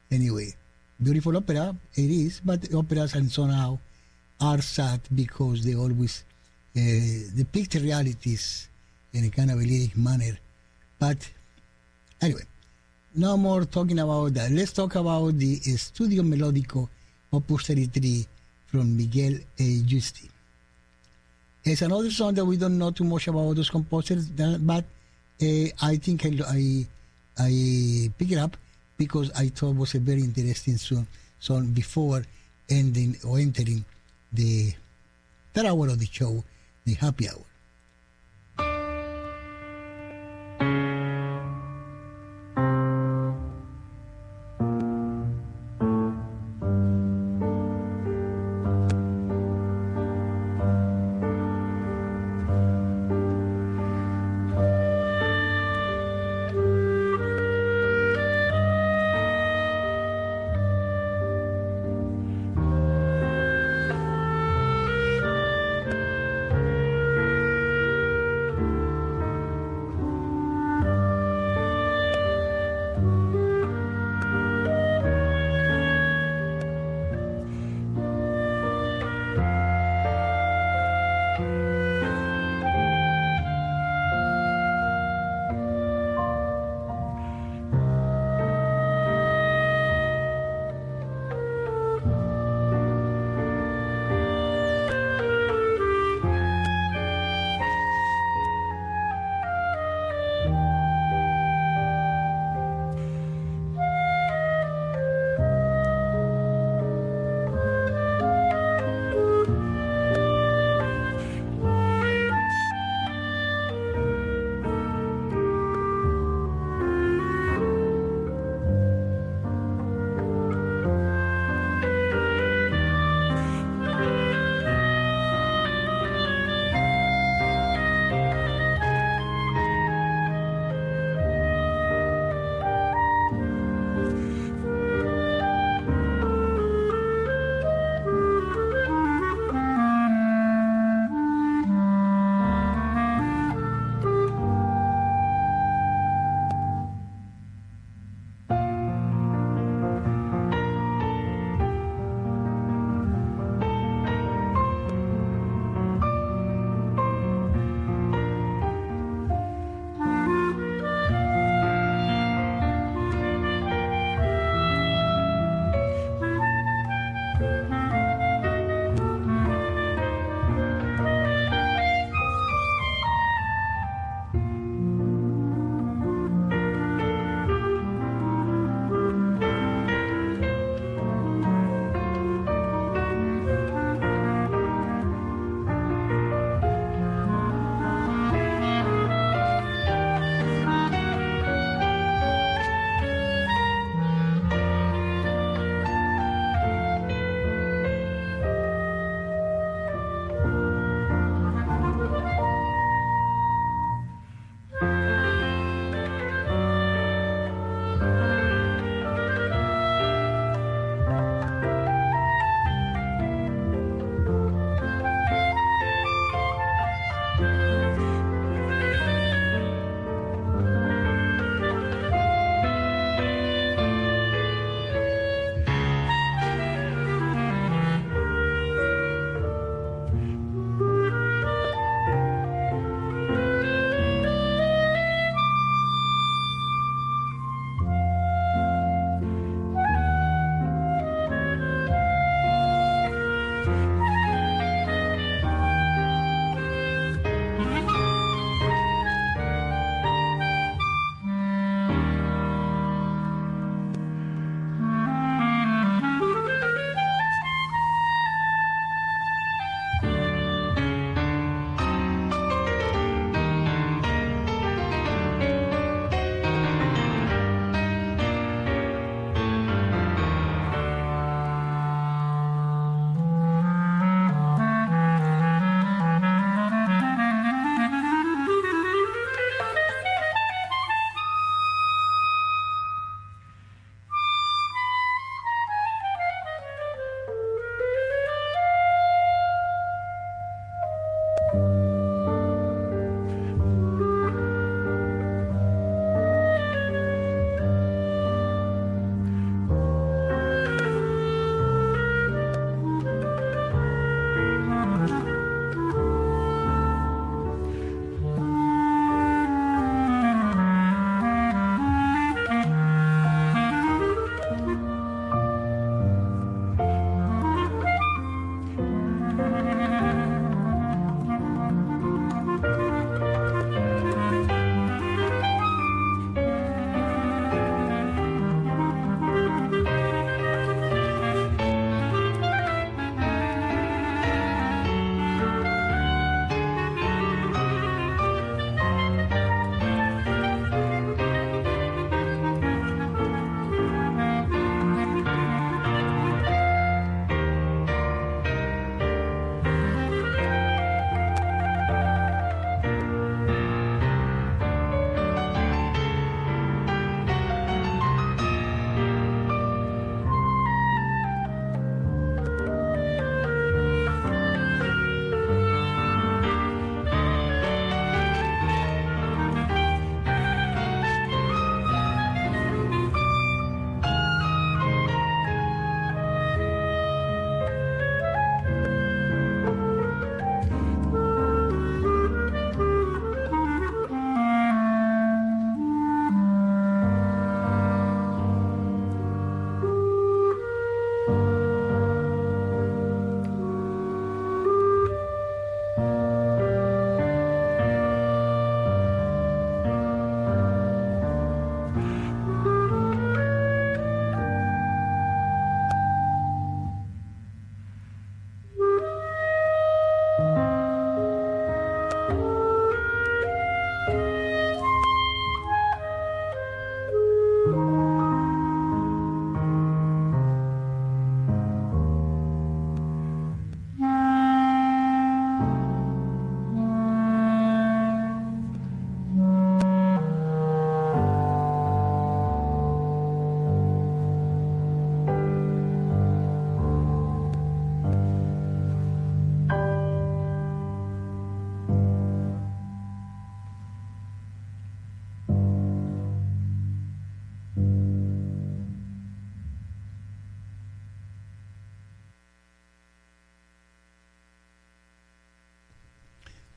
Anyway, beautiful opera, it is, but operas and somehow are sad because they always depict realities in a kind of a lyric manner. But anyway, no more talking about that. Let's talk about the Studio Melodico Opus 33 from Miguel Giusti. It's another song that we don't know too much about those composers, but I think I pick it up because I thought it was a very interesting song before entering the third hour of the show, the happy hour.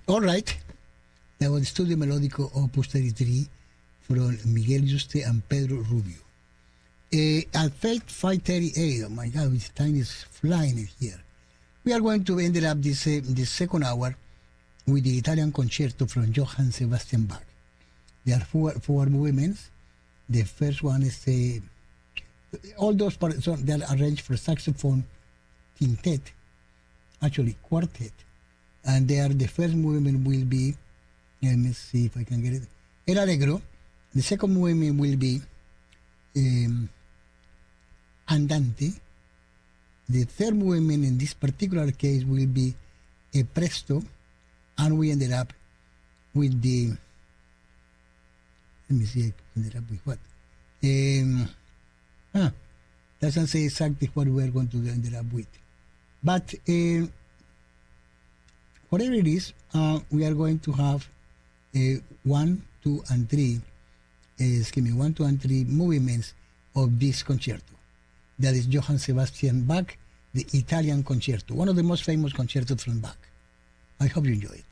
All right. That was Studio Melódico Opus 33 from Miguel Yuste and Pedro Rubio. At 5:38, oh my God, this time is flying in here. We are going to end up this second hour with the Italian concerto from Johann Sebastian Bach. There are four movements. The first one is all those parts they are arranged for saxophone quintet, actually quartet, and the first movement will be, let me see if I can get it, El Allegro. The second movement will be Andante. The third movement in this particular case will be a Presto, and we ended up with the, let me see, I ended up with what? Doesn't say exactly what we're going to end up with. But whatever it is, we are going to have 1, 2, and 3 movements of this concerto. That is Johann Sebastian Bach, the Italian concerto, one of the most famous concertos from Bach. I hope you enjoy it.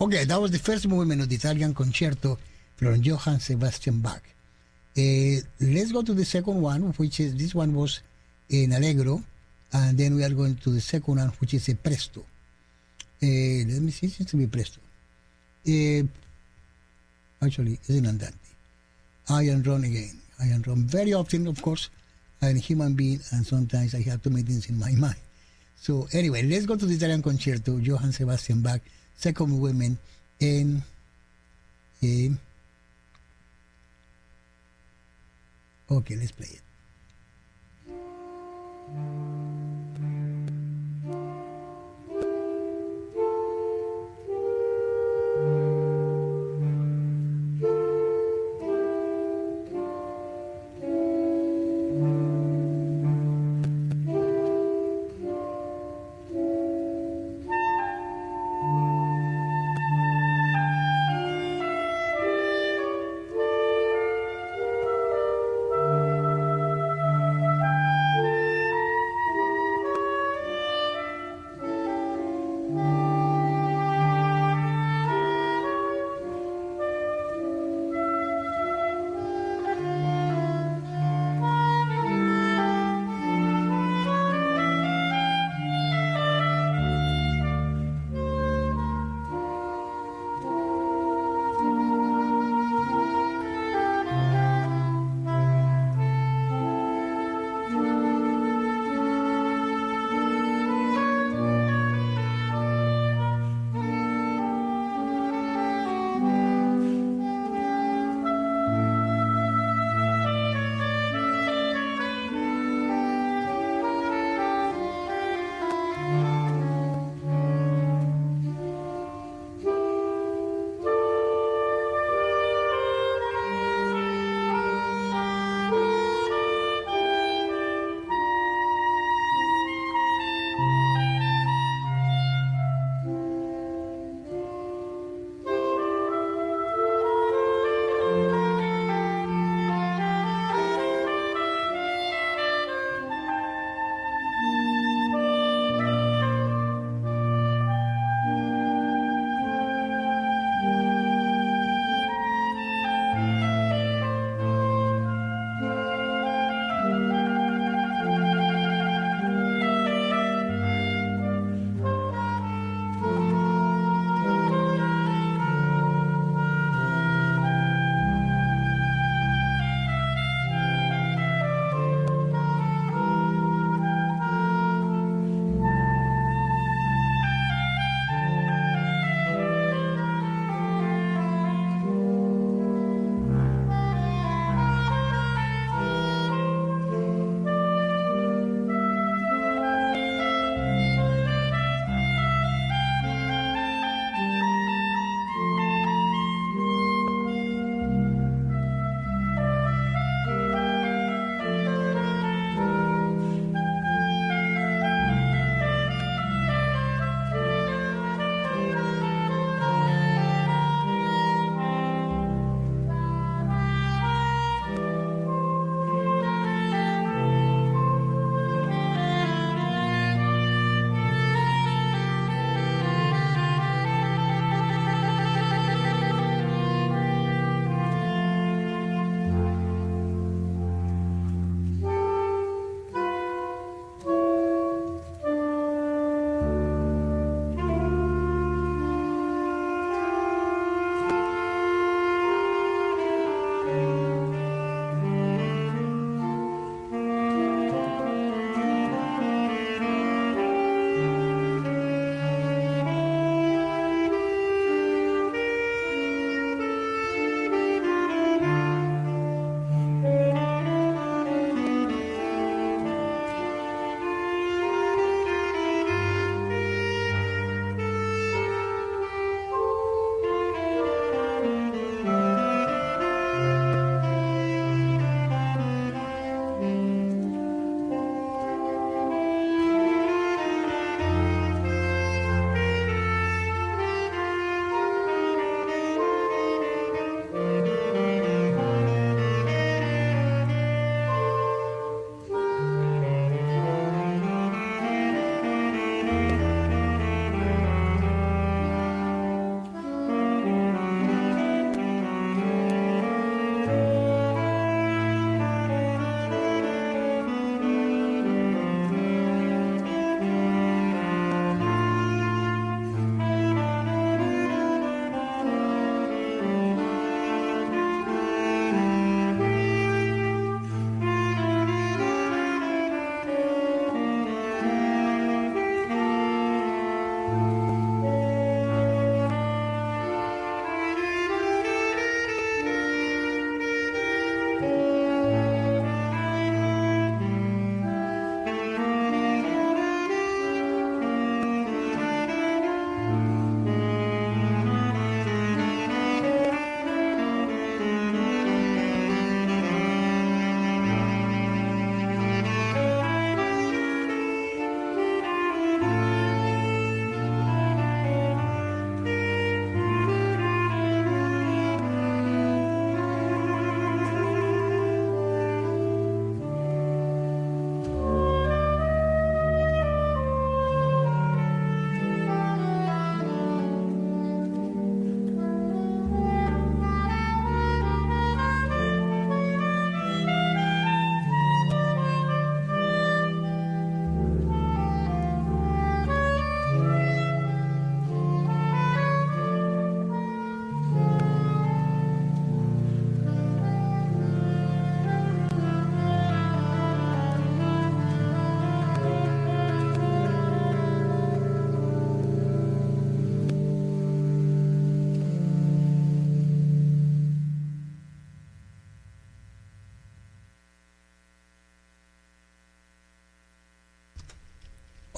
Okay, that was the first movement of the Italian concerto from Johann Sebastian Bach. Let's go to the second one, which is, this one was in Allegro, and then we are going to the second one, which is a Presto. Let me see, it seems to be Presto. Actually, it's an Andante. I am wrong again. I am wrong. Very often, of course, I'm a human being, and sometimes I have too many things in my mind. So anyway, let's go to the Italian concerto, Johann Sebastian Bach, second movement, in okay, let's play it.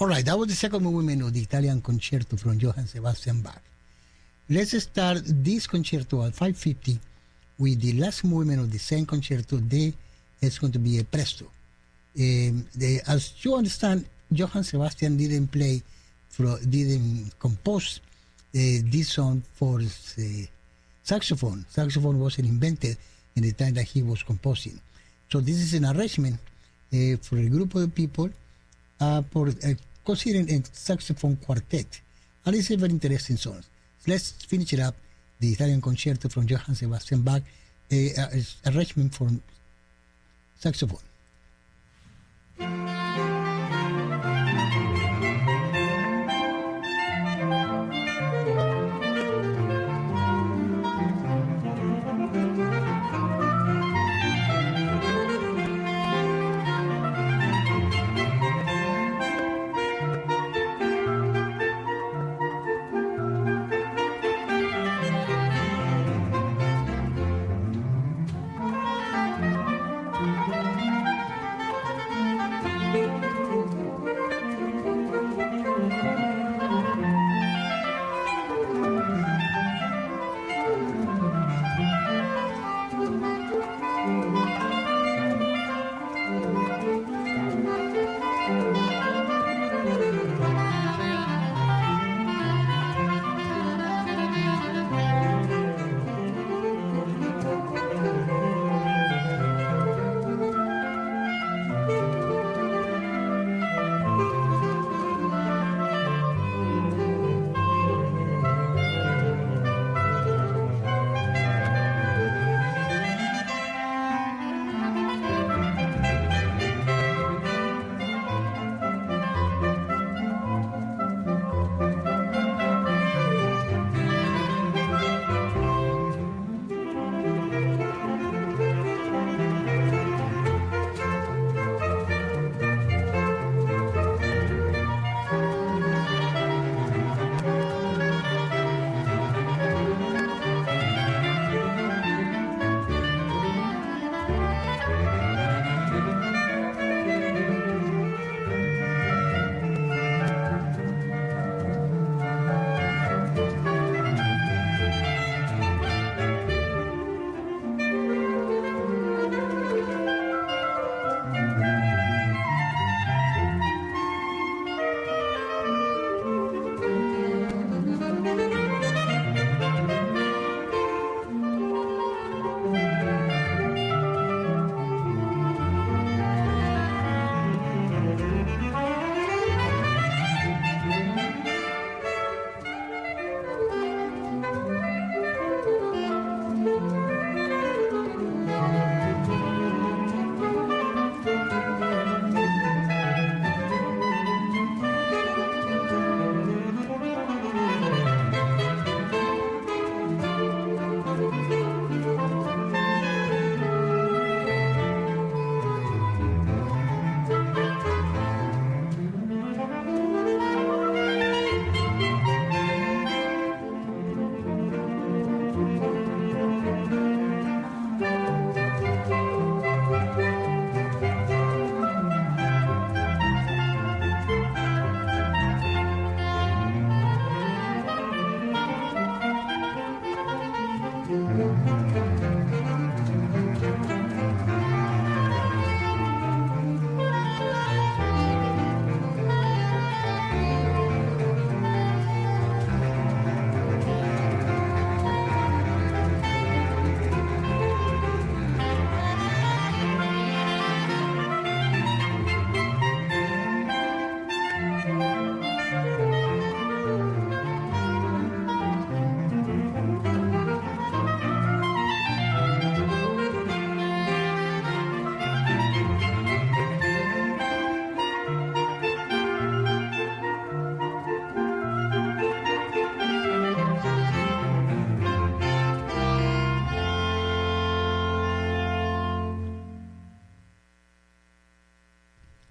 All right, that was the second movement of the Italian Concerto from Johann Sebastian Bach. Let's start this concerto at 5:50 with the last movement of the same concerto. It's going to be a presto. As you understand, Johann Sebastian didn't compose this song for saxophone. Saxophone wasn't invented in the time that he was composing. So this is an arrangement for a group of people for considering a saxophone quartet. And it's a very interesting song. So let's finish it up. The Italian Concerto from Johann Sebastian Bach, arrangement for saxophone.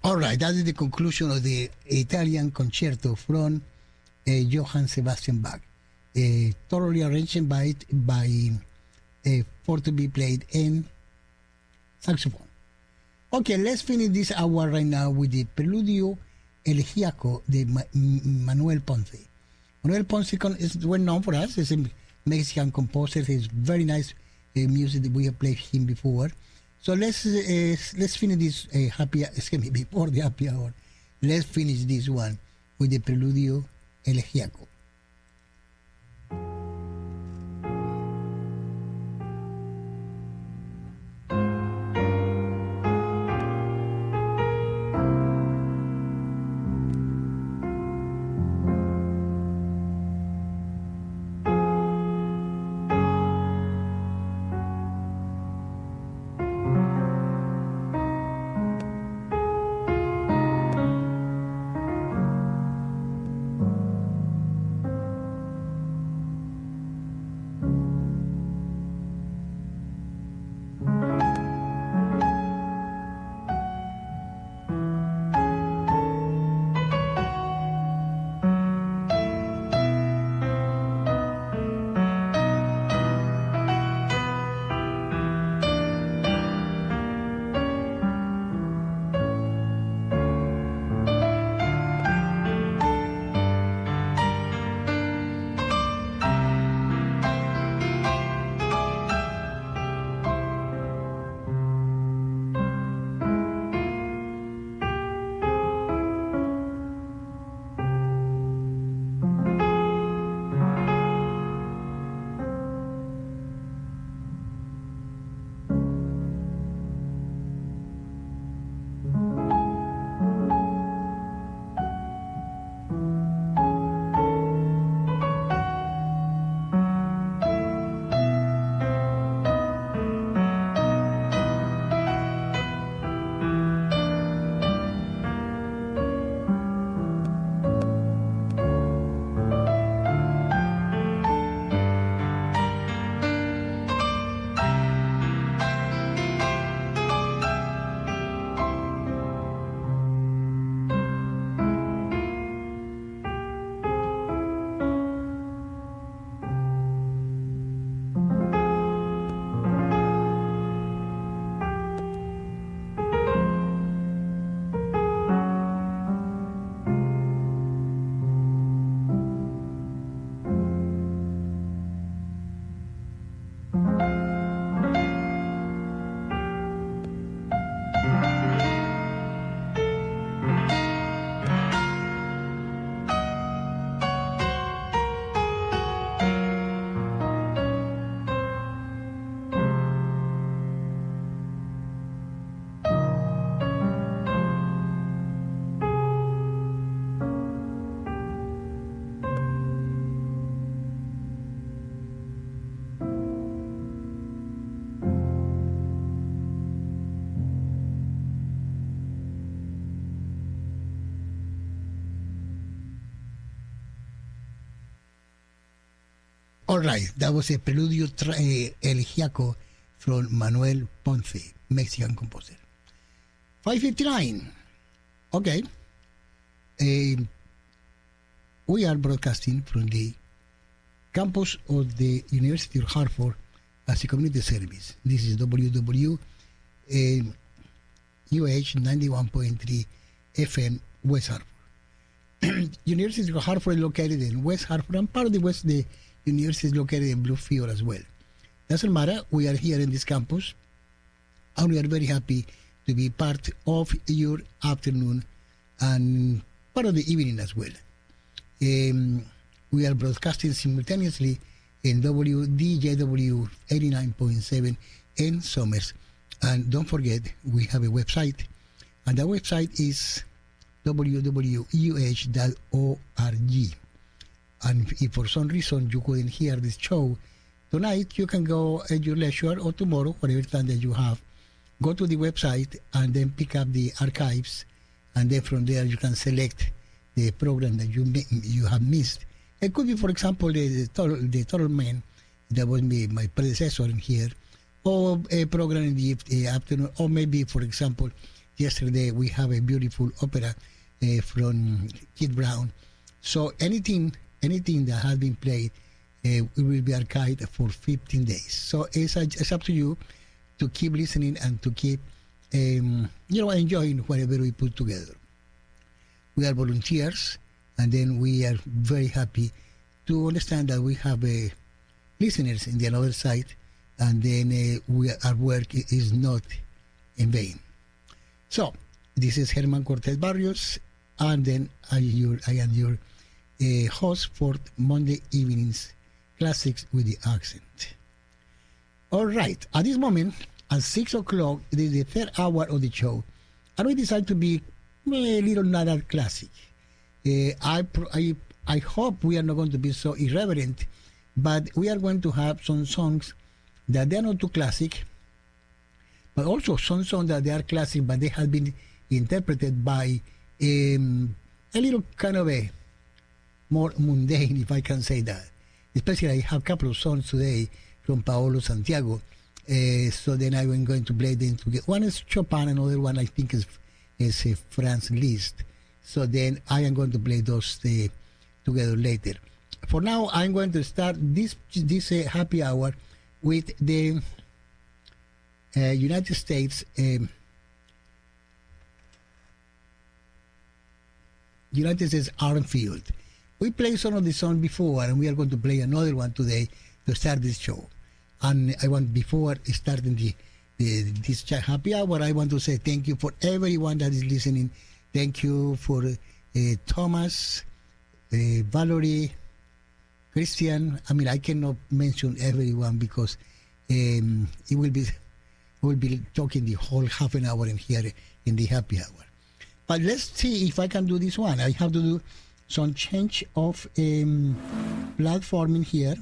All right, that is the conclusion of the Italian Concerto from Johann Sebastian Bach, thoroughly arranged for to be played in saxophone. Okay, let's finish this hour right now with the Preludio Elegiaco de Manuel Ponce. Manuel Ponce is well known for us. He's a Mexican composer. He's very nice music that we have played him before. So let's finish this before the happy hour. Let's finish this one with the Preludio Elegiaco. All right, that was a Preludio Elegiaco from Manuel Ponce, Mexican composer. 5:59. Okay. We are broadcasting from the campus of the University of Hartford as a community service. This is WWUH 91.3 FM West Hartford. University of Hartford is located in West Hartford, and part of the university is located in Bluefield as well. Doesn't matter, we are here in this campus, and we are very happy to be part of your afternoon and part of the evening as well. We are broadcasting simultaneously in WDJW 89.7 in Somers. And don't forget, we have a website, and the website is www.uh.org. And if for some reason you couldn't hear this show tonight, you can go at your leisure or tomorrow, whatever time that you have, go to the website and then pick up the archives, and then from there you can select the program that you have missed. It could be, for example, the Total Man, that was my predecessor in here, or a program in the afternoon, or maybe, for example, yesterday we have a beautiful opera from Kid Brown. So anything that has been played it will be archived for 15 days. So it's up to you to keep listening and to keep enjoying whatever we put together. We are volunteers, and then we are very happy to understand that we have listeners in the other side, and then our work is not in vain. So, this is Hermann Cortes-Barrios, and then I am your host for Monday evenings classics with the accent. All right, at this moment, at 6 o'clock, it is the third hour of the show, and we decide to be a little not that classic. I hope we are not going to be so irreverent, but we are going to have some songs that they are not too classic, but also some songs that they are classic, but they have been interpreted by a little kind of a more mundane, if I can say that. Especially I have a couple of songs today from Paolo Santiago, so then I'm going to play them together. One is Chopin, another one I think is Franz Liszt. So then I am going to play those together later. For now, I'm going to start this happy hour with the United States Arm Field. We played some of the songs before, and we are going to play another one today to start this show. And I want, before starting this happy hour, I want to say thank you for everyone that is listening. Thank you for Thomas, Valerie, Christian. I mean, I cannot mention everyone because we will be talking the whole half an hour in here in the happy hour. But let's see if I can do this one. I have to do some change of platform in here.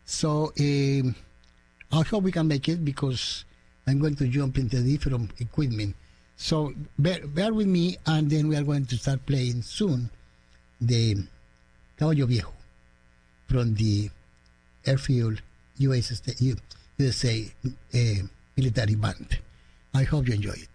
So I hope we can make it because I'm going to jump into different equipment. So bear with me, and then we are going to start playing soon the Caballo Viejo from the Airfield USA military band. I hope you enjoy it.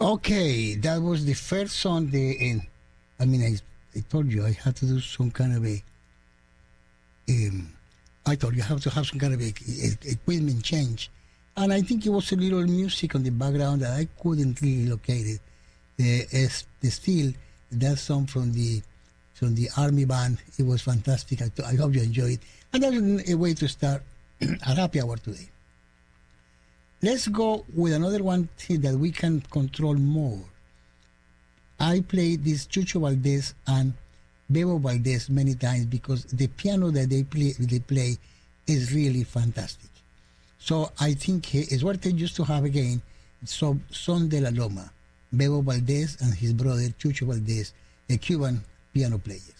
Okay, that was the first song. I told you I had to do some kind of a. I told you I have to have some kind of a equipment change, and I think it was a little music on the background that I couldn't really locate it. Still that song from the army band. It was fantastic. I hope you enjoyed it, and that's a way to start a happy hour today. Let's go with another one thing that we can control more. I played this Chucho Valdés and Bebo Valdés many times because the piano that they play is really fantastic. So I think it's what they used to have again. So Son de la Loma, Bebo Valdés and his brother Chucho Valdés, a Cuban piano players.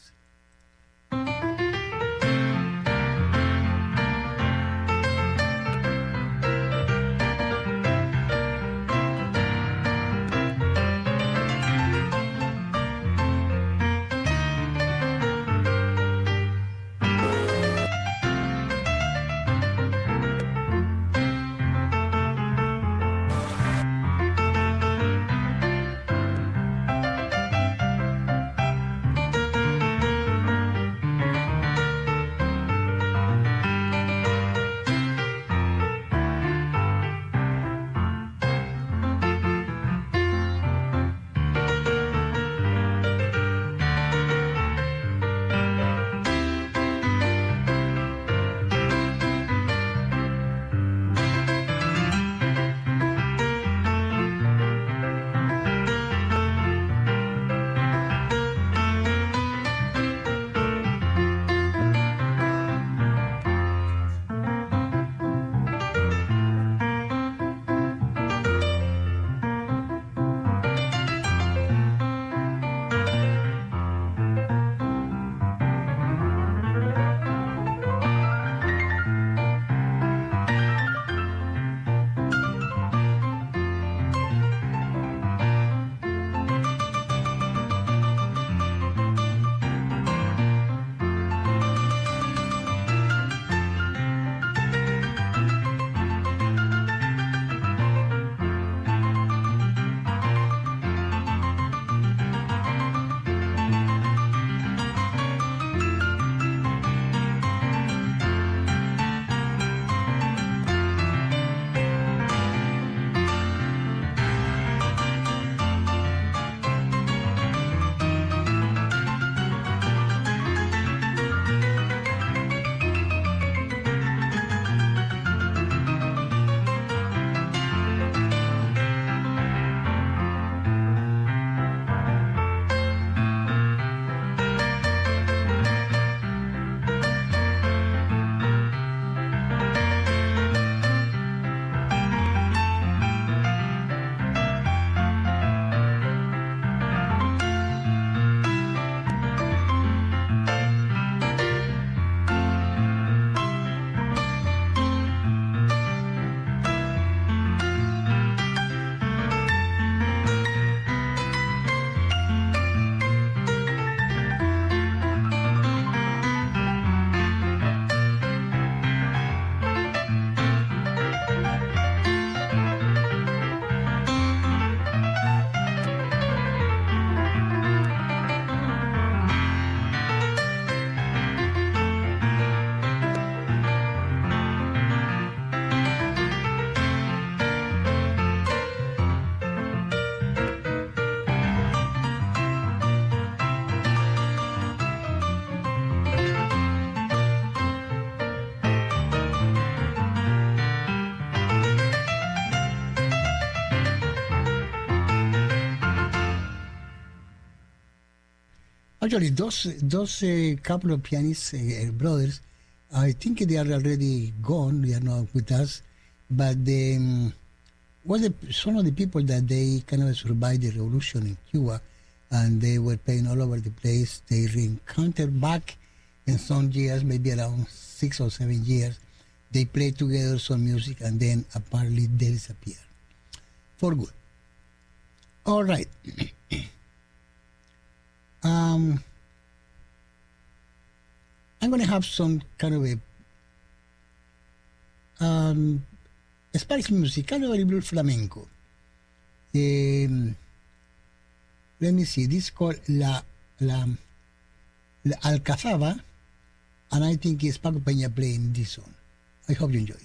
Actually, those couple of pianists, brothers, I think they are already gone. They are not with us, but they was some of the people that they kind of survived the revolution in Cuba, and they were playing all over the place. They reencountered back in some years, maybe around 6 or 7 years. They played together some music, and then apparently they disappeared for good. All right. I'm going to have some kind of a Spanish music, kind of a little flamenco. Let me see. This is called La Alcazaba, and I think it's Paco Peña playing this song. I hope you enjoy it.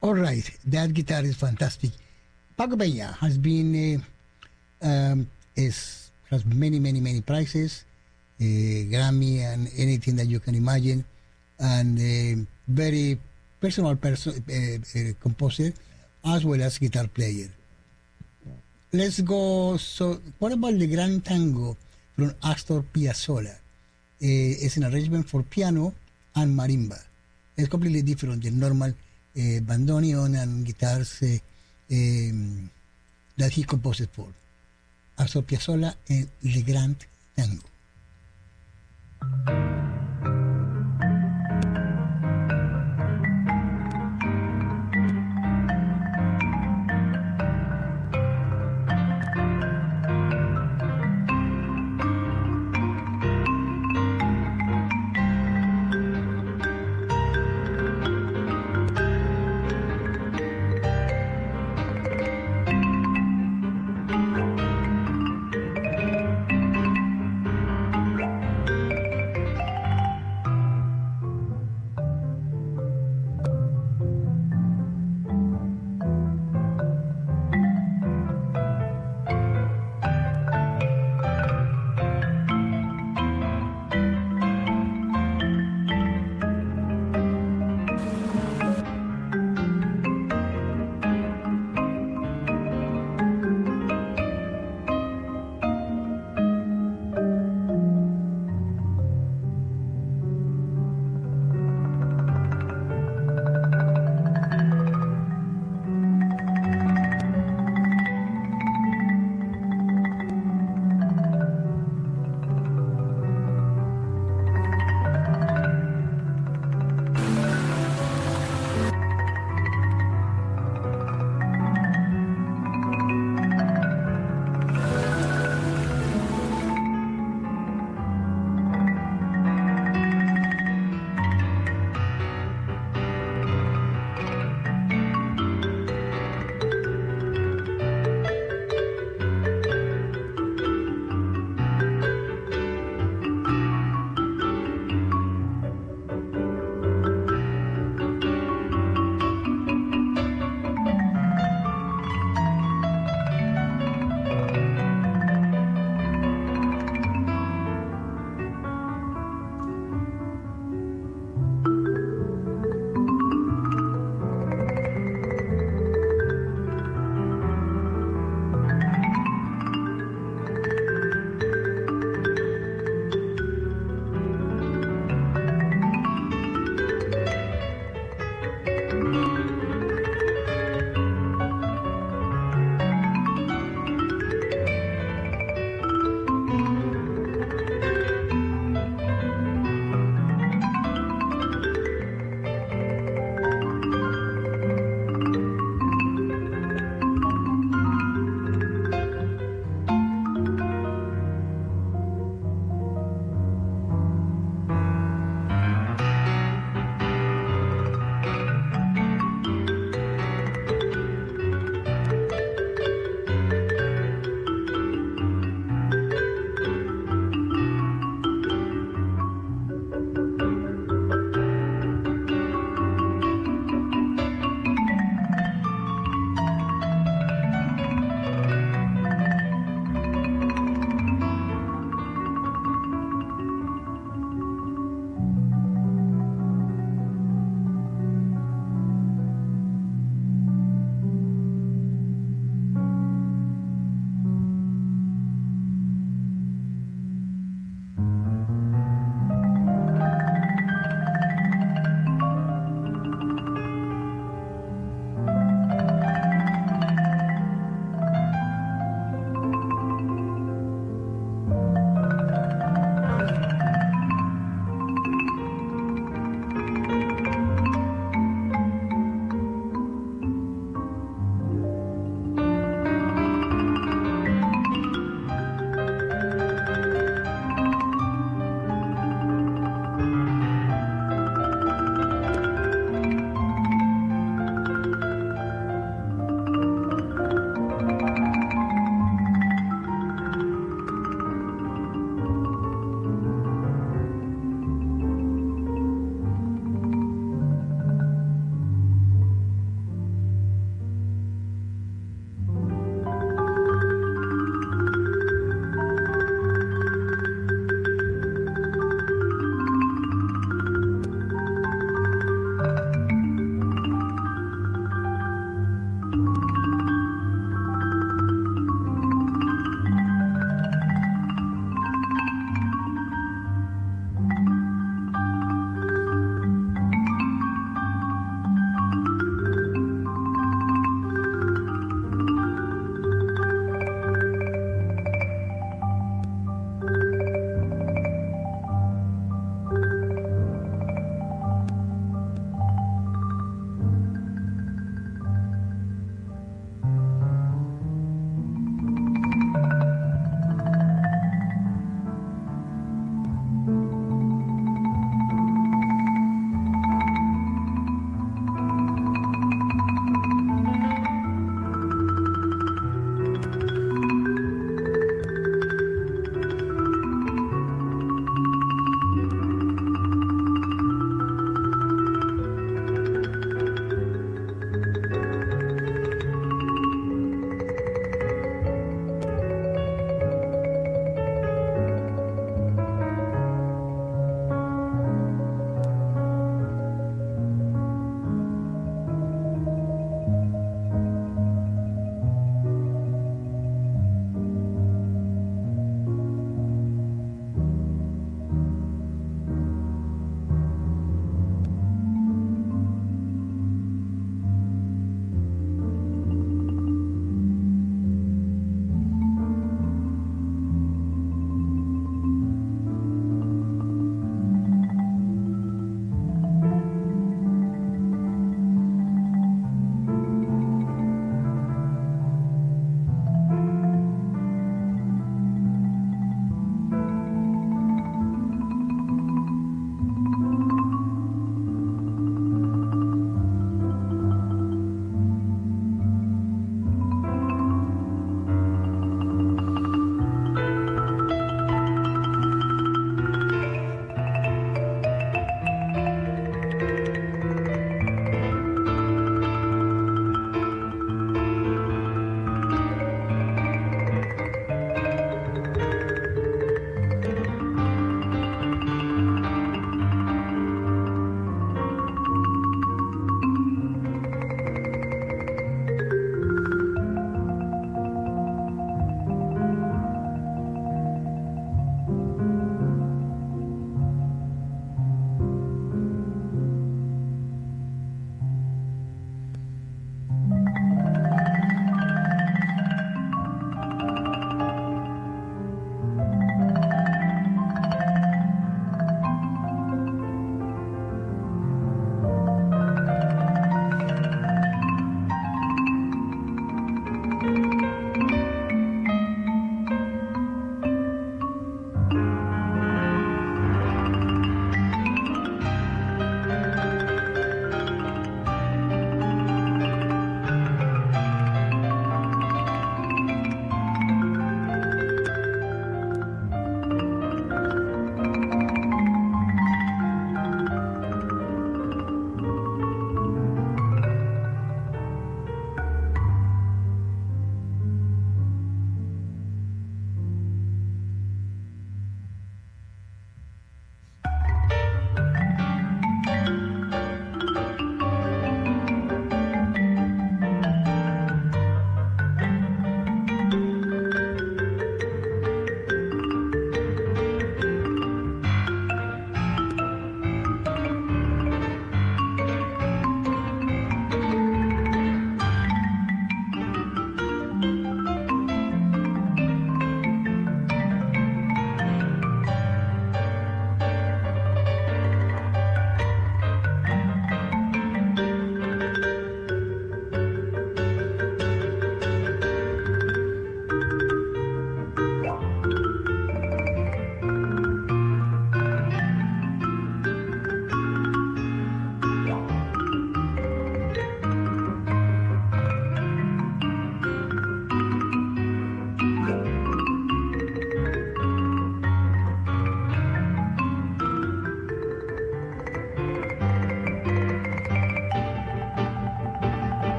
All right, that guitar is fantastic. Paco Peña has been has many prizes, Grammy and anything that you can imagine, and very personal composer as well as guitar player. Let's go. So, what about the Grand Tango from Astor Piazzolla? It's an arrangement for piano and marimba. It's completely different than normal bandoneon and guitars that he composed for. Astor Piazzolla and the Grand Tango.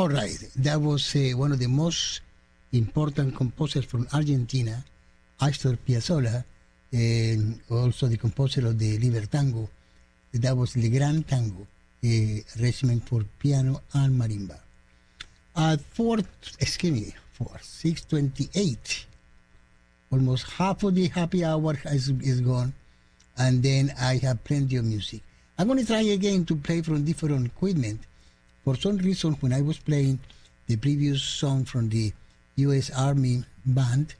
All right, that was one of the most important composers from Argentina, Astor Piazzolla, and also the composer of the Libertango. That was the Gran Tango, a regimen for piano and marimba. At 6:28, almost half of the happy hour is gone, and then I have plenty of music. I'm going to try again to play from different equipment. For some reason, when I was playing the previous song from the U.S. Army band,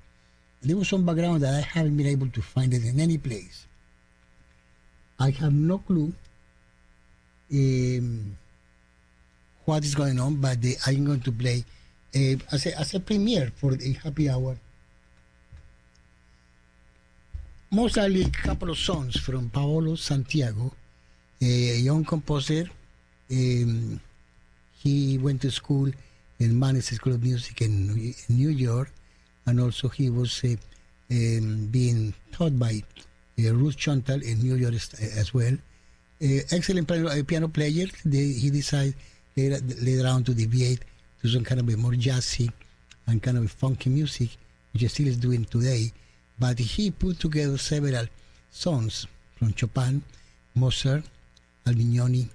there was some background that I haven't been able to find it in any place. I have no clue what is going on, but I'm going to play as a premiere for the happy hour. Mostly a couple of songs from Paolo Santiago, a young composer. He went to school in Mannes School of Music in New York, and also he was being taught by Ruth Chontal in New York as well. Excellent piano player. He decided later on to deviate to some kind of a more jazzy and kind of a funky music, which he still is doing today. But he put together several songs from Chopin, Mozart, Albinoni,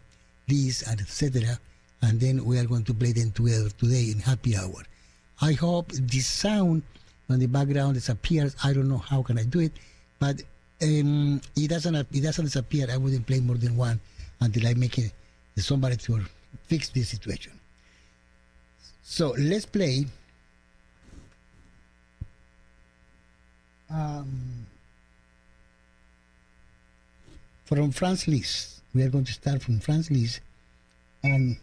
Liszt, and etc. And then we are going to play them together today in happy hour. I hope the sound on the background disappears. I don't know how can I do it, but it doesn't disappear. I wouldn't play more than one until I make somebody to fix this situation. So let's play from Franz Liszt. We are going to start from Franz Liszt, and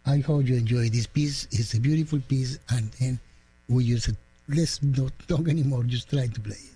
I hope you enjoy this piece. It's a beautiful piece, and then we use it. Let's not talk anymore, just try to play it.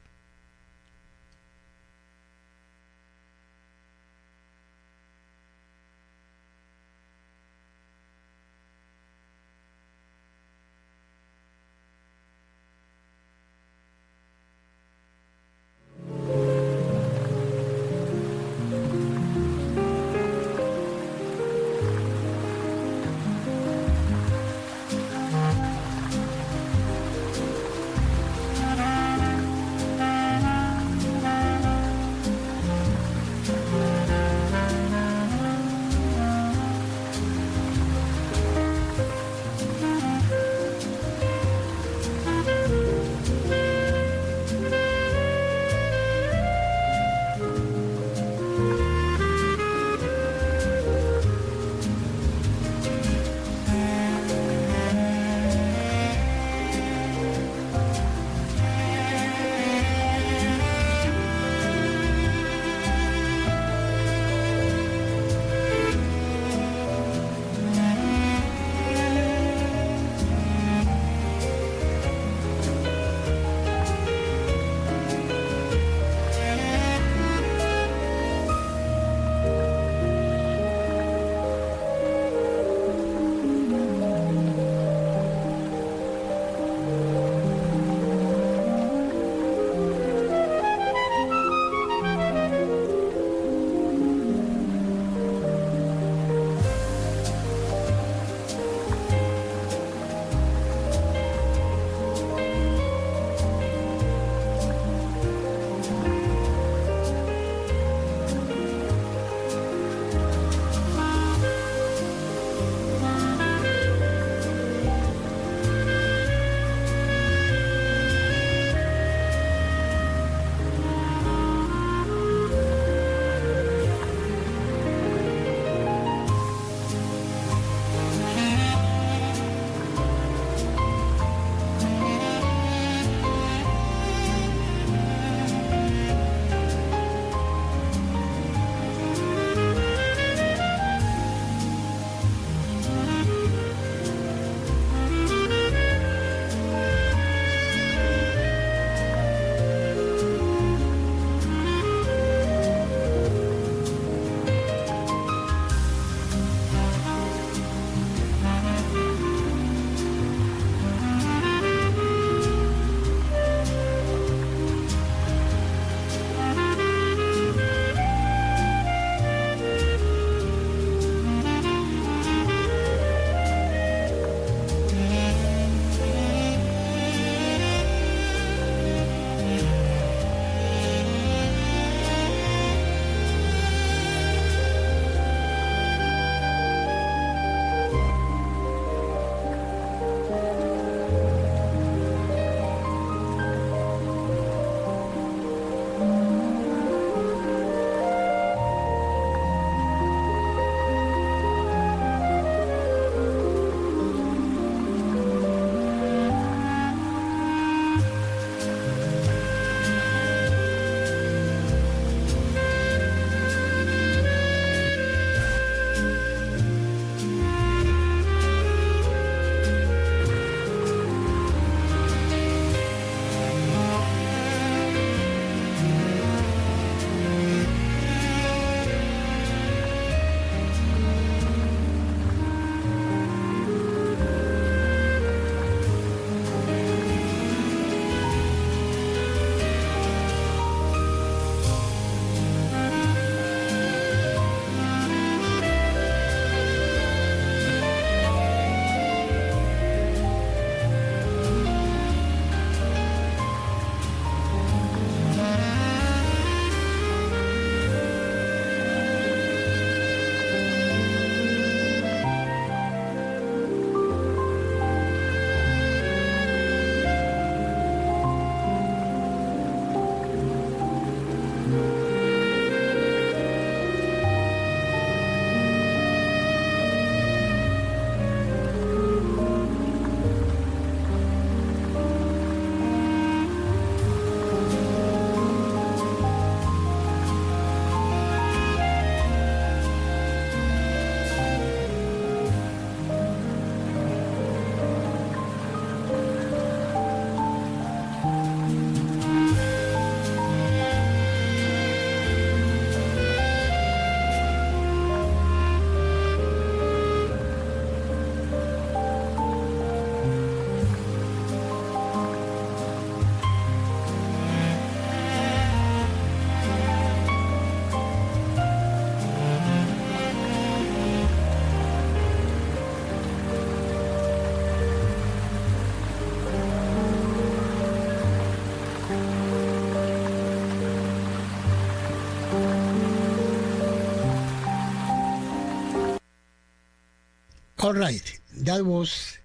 All right, that was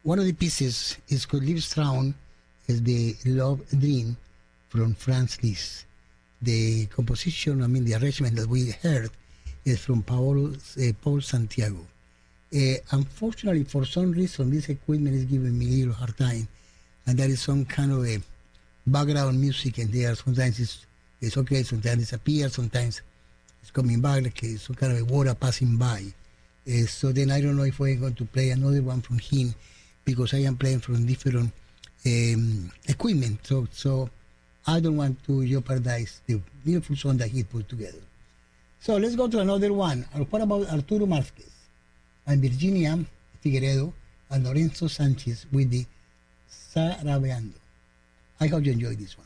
one of the pieces. Is called Liebestraum, is the Love Dream from Franz Liszt. The composition, the arrangement that we heard is from Paul Santiago. Unfortunately, for some reason, this equipment is giving me a little hard time, and there is some kind of a background music in there. Sometimes it's okay, sometimes it disappears, sometimes it's coming back like some kind of a water passing by. So then I don't know if we're going to play another one from him, because I am playing from different equipment. So I don't want to jeopardize the beautiful song that he put together. So let's go to another one. What about Arturo Márquez and Virginia Figueredo and Lorenzo Sanchez with the Sarabeando? I hope you enjoy this one.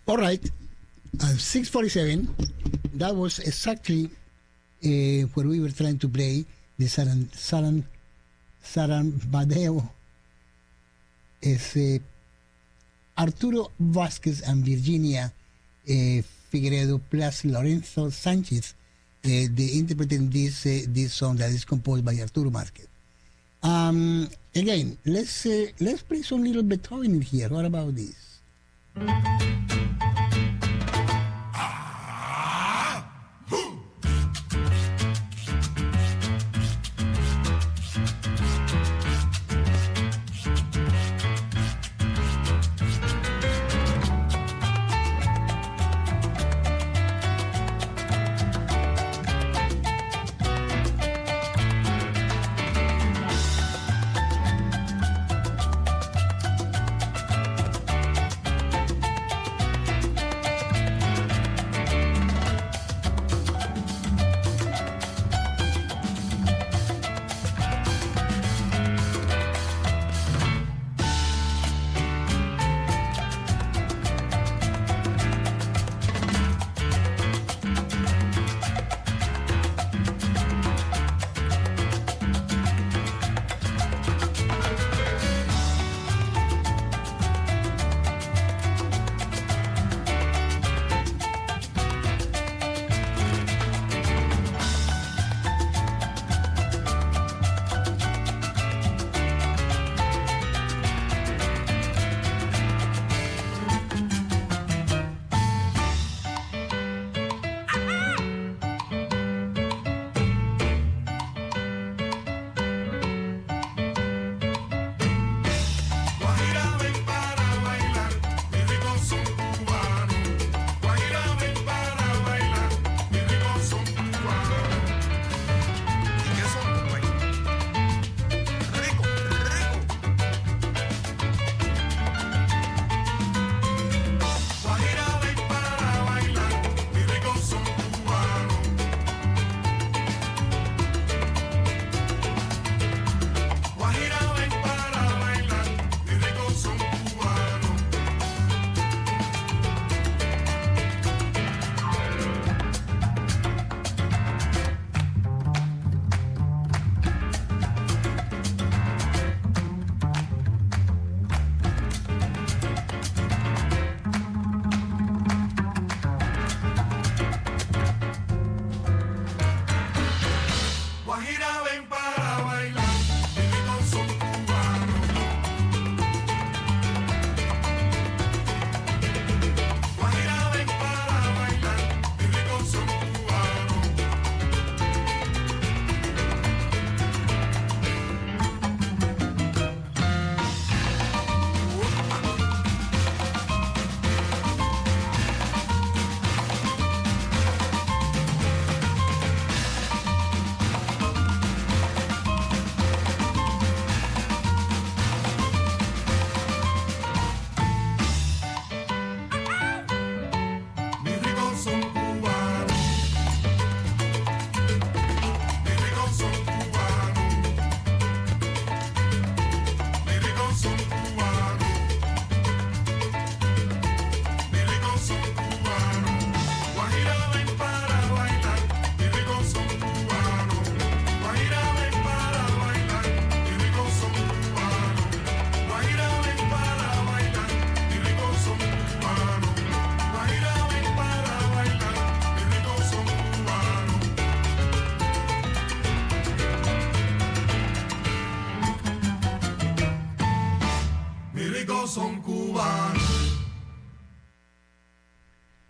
All right, 6:47. That was exactly where we were trying to play the Sarambadeo. Es Arturo Vázquez and Virginia Figueredo plus Lorenzo Sanchez, they interpreting this song that is composed by Arturo Vázquez. Again, let's play some little Beethoven in here. What about this?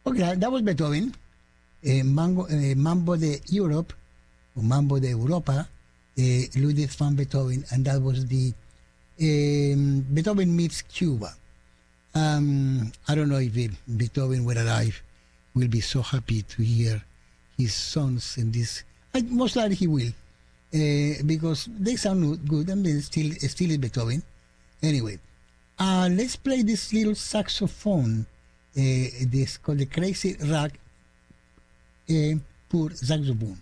Okay, that was Beethoven, Mambo de Europe, or Mambo de Europa, Ludwig van Beethoven, and that was the Beethoven meets Cuba. I don't know if Beethoven were alive, will be so happy to hear his songs in this. Most likely he will, because they sound good, and then still is Beethoven. Anyway, let's play this little saxophone. This called the Crazy Rag pour saxophone.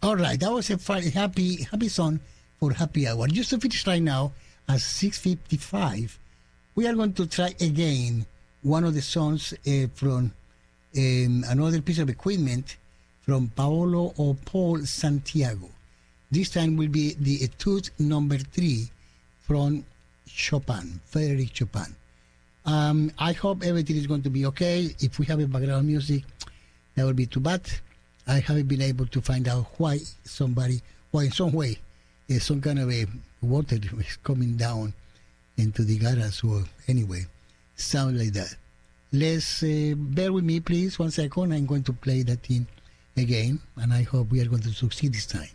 All right, that was a fun, happy song for happy hour. Just to finish right now at 6:55, we are going to try again one of the songs from another piece of equipment from Paolo or Paul Santiago. This time will be the Etude number 3 from Chopin, Frédéric Chopin. I hope everything is going to be okay. If we have a background music, that would be too bad. I haven't been able to find out why in some way, some kind of a water is coming down into the garage, or anyway, sound like that. Let's bear with me, please, 1 second. I'm going to play that thing again, and I hope we are going to succeed this time.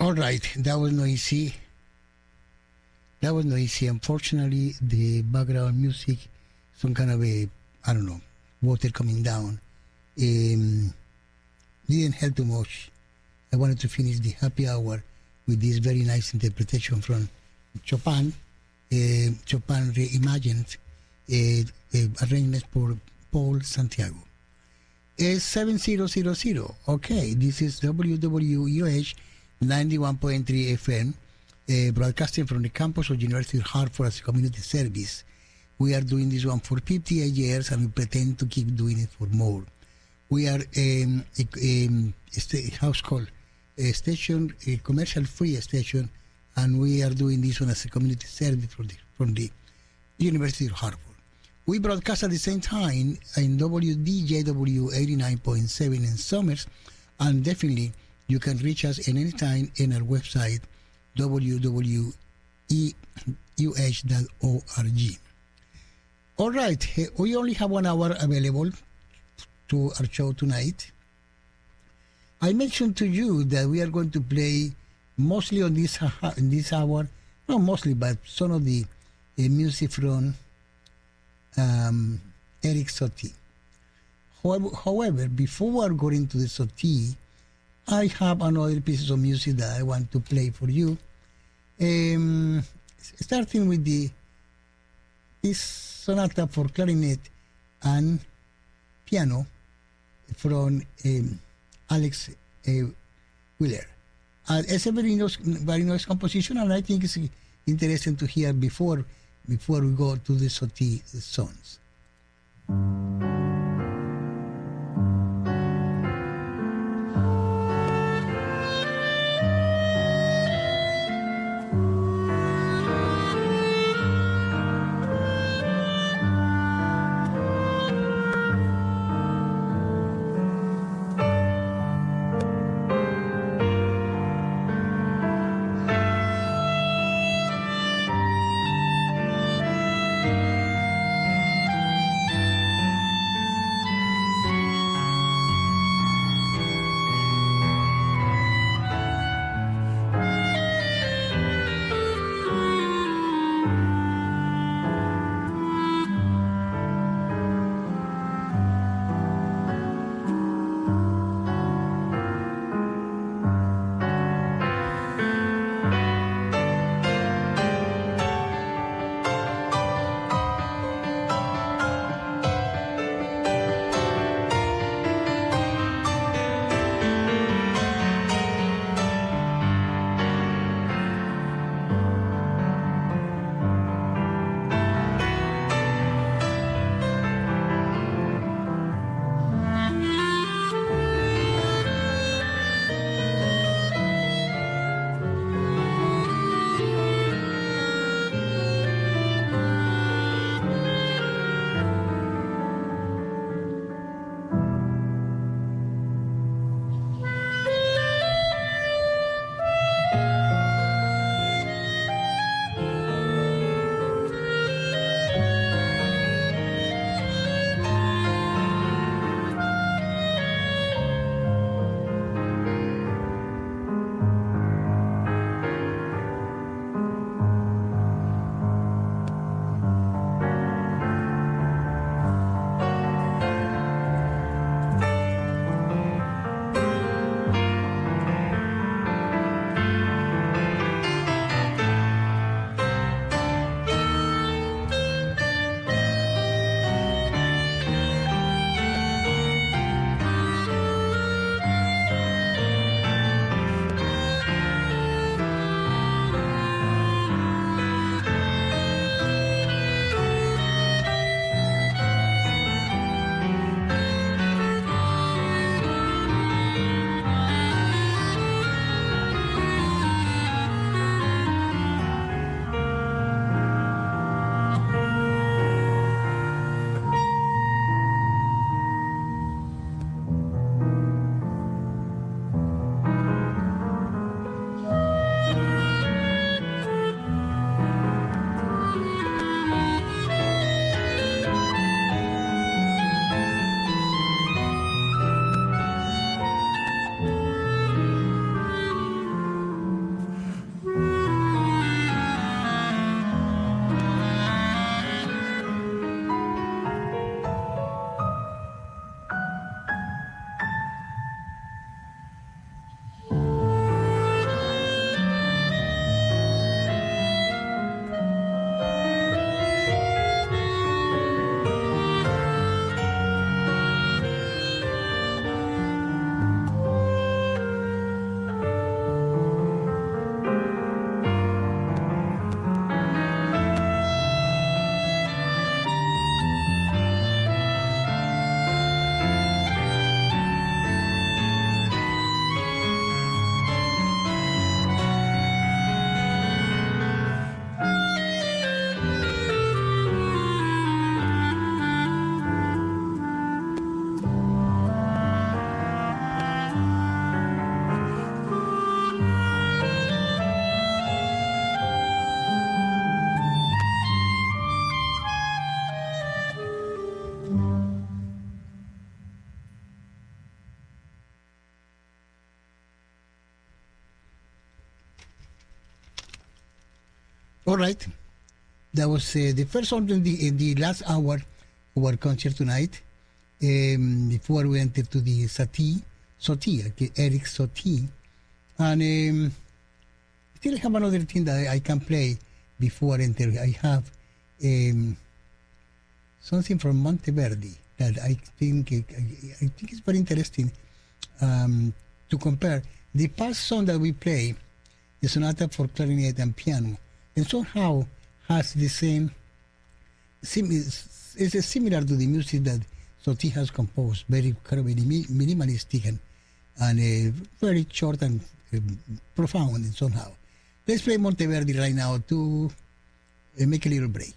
All right, that was noisy. That was noisy. Unfortunately, the background music, some kind of a, I don't know, water coming down, didn't help too much. I wanted to finish the happy hour with this very nice interpretation from Chopin. Chopin reimagined arrangements for Paul Santiago. 7000. Okay, this is WWUH 91.3 FM, broadcasting from the campus of University of Hartford as a community service. We are doing this one for 58 years and we pretend to keep doing it for more. We are a house call, a station, a commercial-free station, and we are doing this one as a community service from the University of Hartford. We broadcast at the same time in WDJW 89.7 in Summers, and definitely you can reach us at any time in our website, www.uh.org. All right, we only have 1 hour available to our show tonight. I mentioned to you that we are going to play mostly on this hour, not mostly, but some of the music from Eric Satie. However, before we are going to the Satie, I have another piece of music that I want to play for you. Starting with this sonata for clarinet and piano from Alex Wheeler. It's a very nice composition, and I think it's interesting to hear before we go to the Satie songs. All right. That was the first song in the last hour of our concert tonight. Before we enter to the Satie, Eric Satie. And still have another thing that I can play before enter. I have something from Monteverdi that I think is very interesting to compare. The past song that we play, the sonata for clarinet and piano, and somehow has the same, is similar to the music that Satie has composed, very kind of minimalistic and very short and profound and somehow. Let's play Monteverdi right now to make a little break.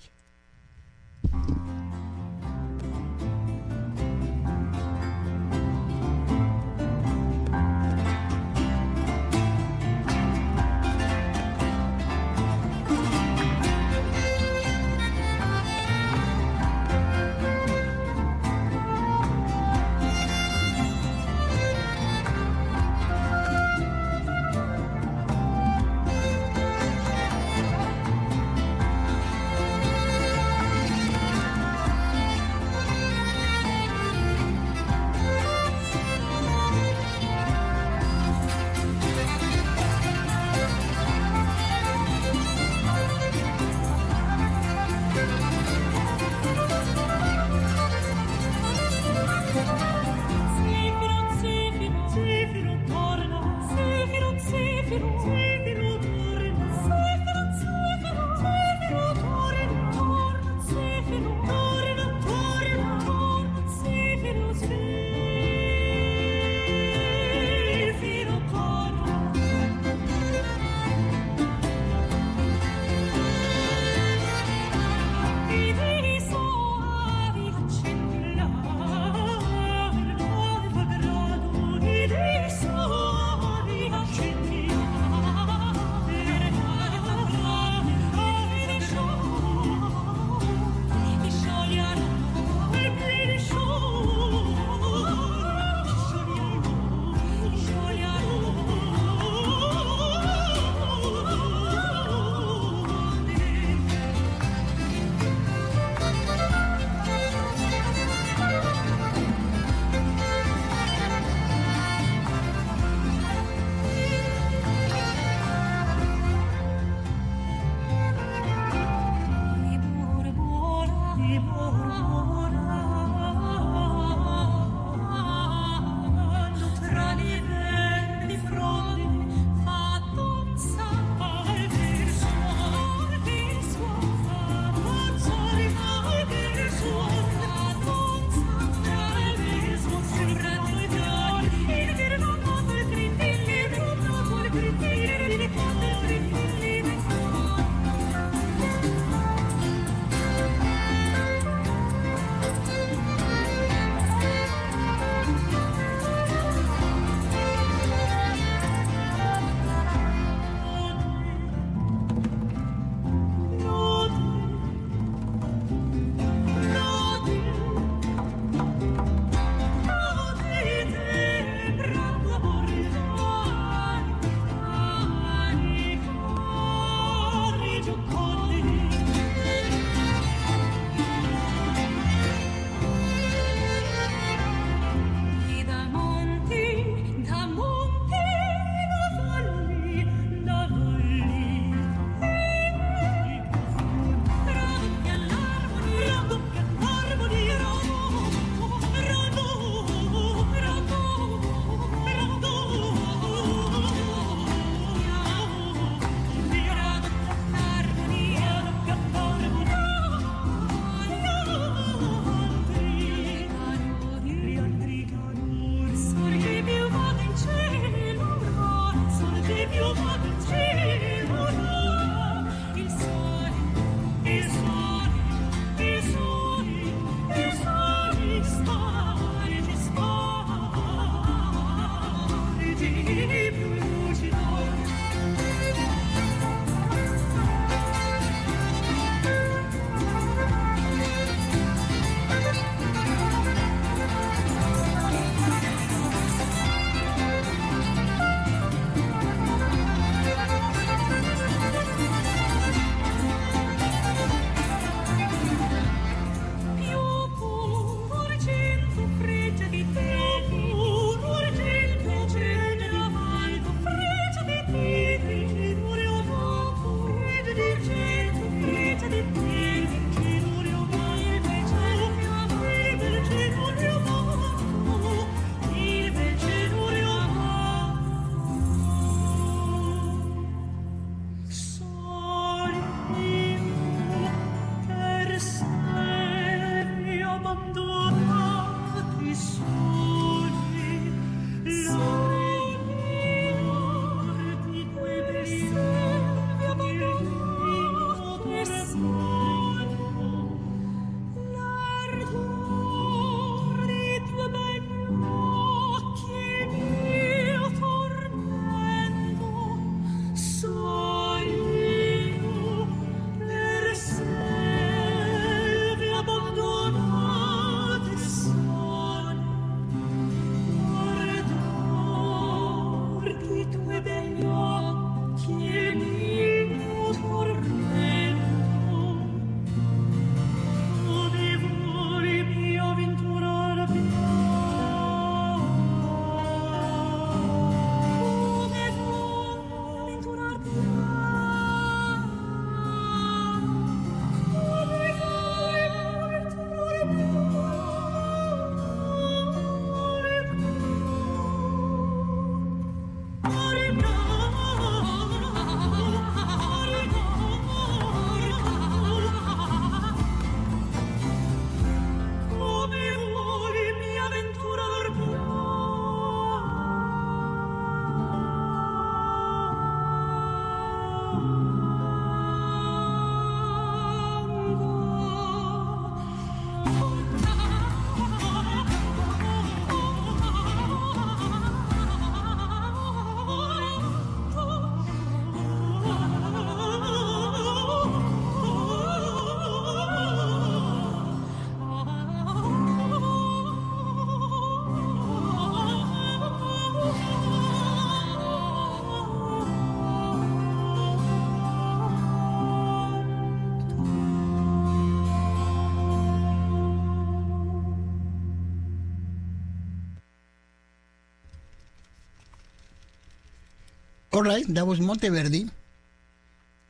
All right, that was Monteverdi.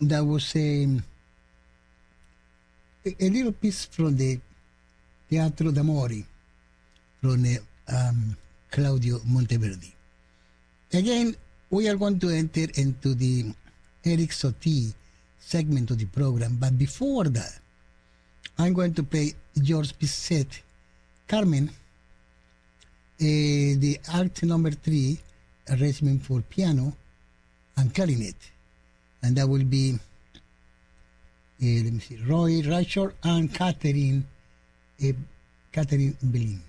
That was a little piece from the Teatro d'Amore from Claudio Monteverdi. Again, we are going to enter into the Eric Satie segment of the program, but before that, I'm going to play Georges Bizet, Carmen, the Act Number 3, arrangement for piano and clarinet. And that will be, let me see, Roy Reichert and Catherine Bellin.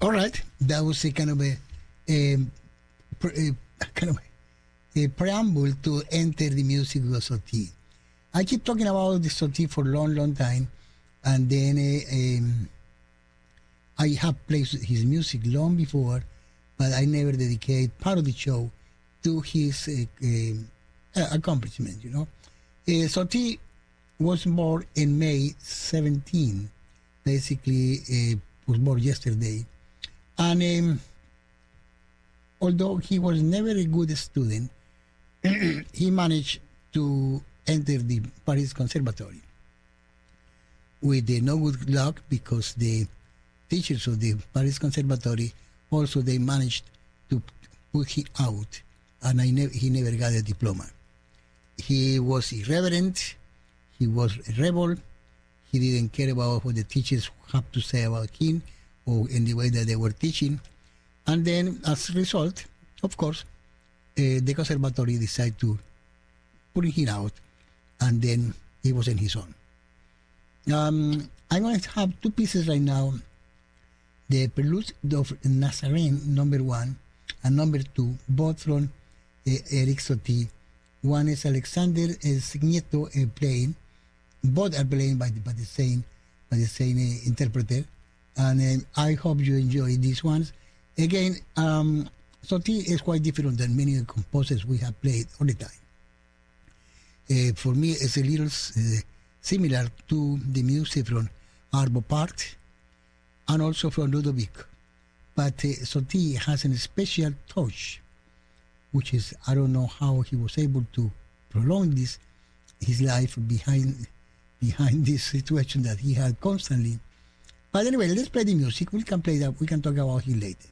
All right, that was a kind of a preamble to enter the music of Satie. I keep talking about the Satie for a long, long time, and then I have played his music long before, but I never dedicate part of the show to his accomplishment. You know, Satie was born in May 17, basically was born yesterday. And although he was never a good student, he managed to enter the Paris Conservatory with no good luck, because the teachers of the Paris Conservatory also they managed to put him out, and he never got a diploma. He was irreverent, he was a rebel, he didn't care about what the teachers have to say about him or in the way that they were teaching. And then as a result, of course, the conservatory decided to put him out, and then he was on his own. I'm going to have two pieces right now, the Prelude of Nazarene, number 1, and number 2, both from Eric Satie. One is Alexander Signeto playing. Both are played by the same interpreter, and I hope you enjoy these ones. Again, Satie is quite different than many of the composers we have played all the time. For me, it's a little similar to the music from Arvo Pärt and also from Ludovic. But Soti has a special touch, which is, I don't know how he was able to prolong his life behind this situation that he had constantly. But anyway, let's play the music. We can play that. We can talk about it later.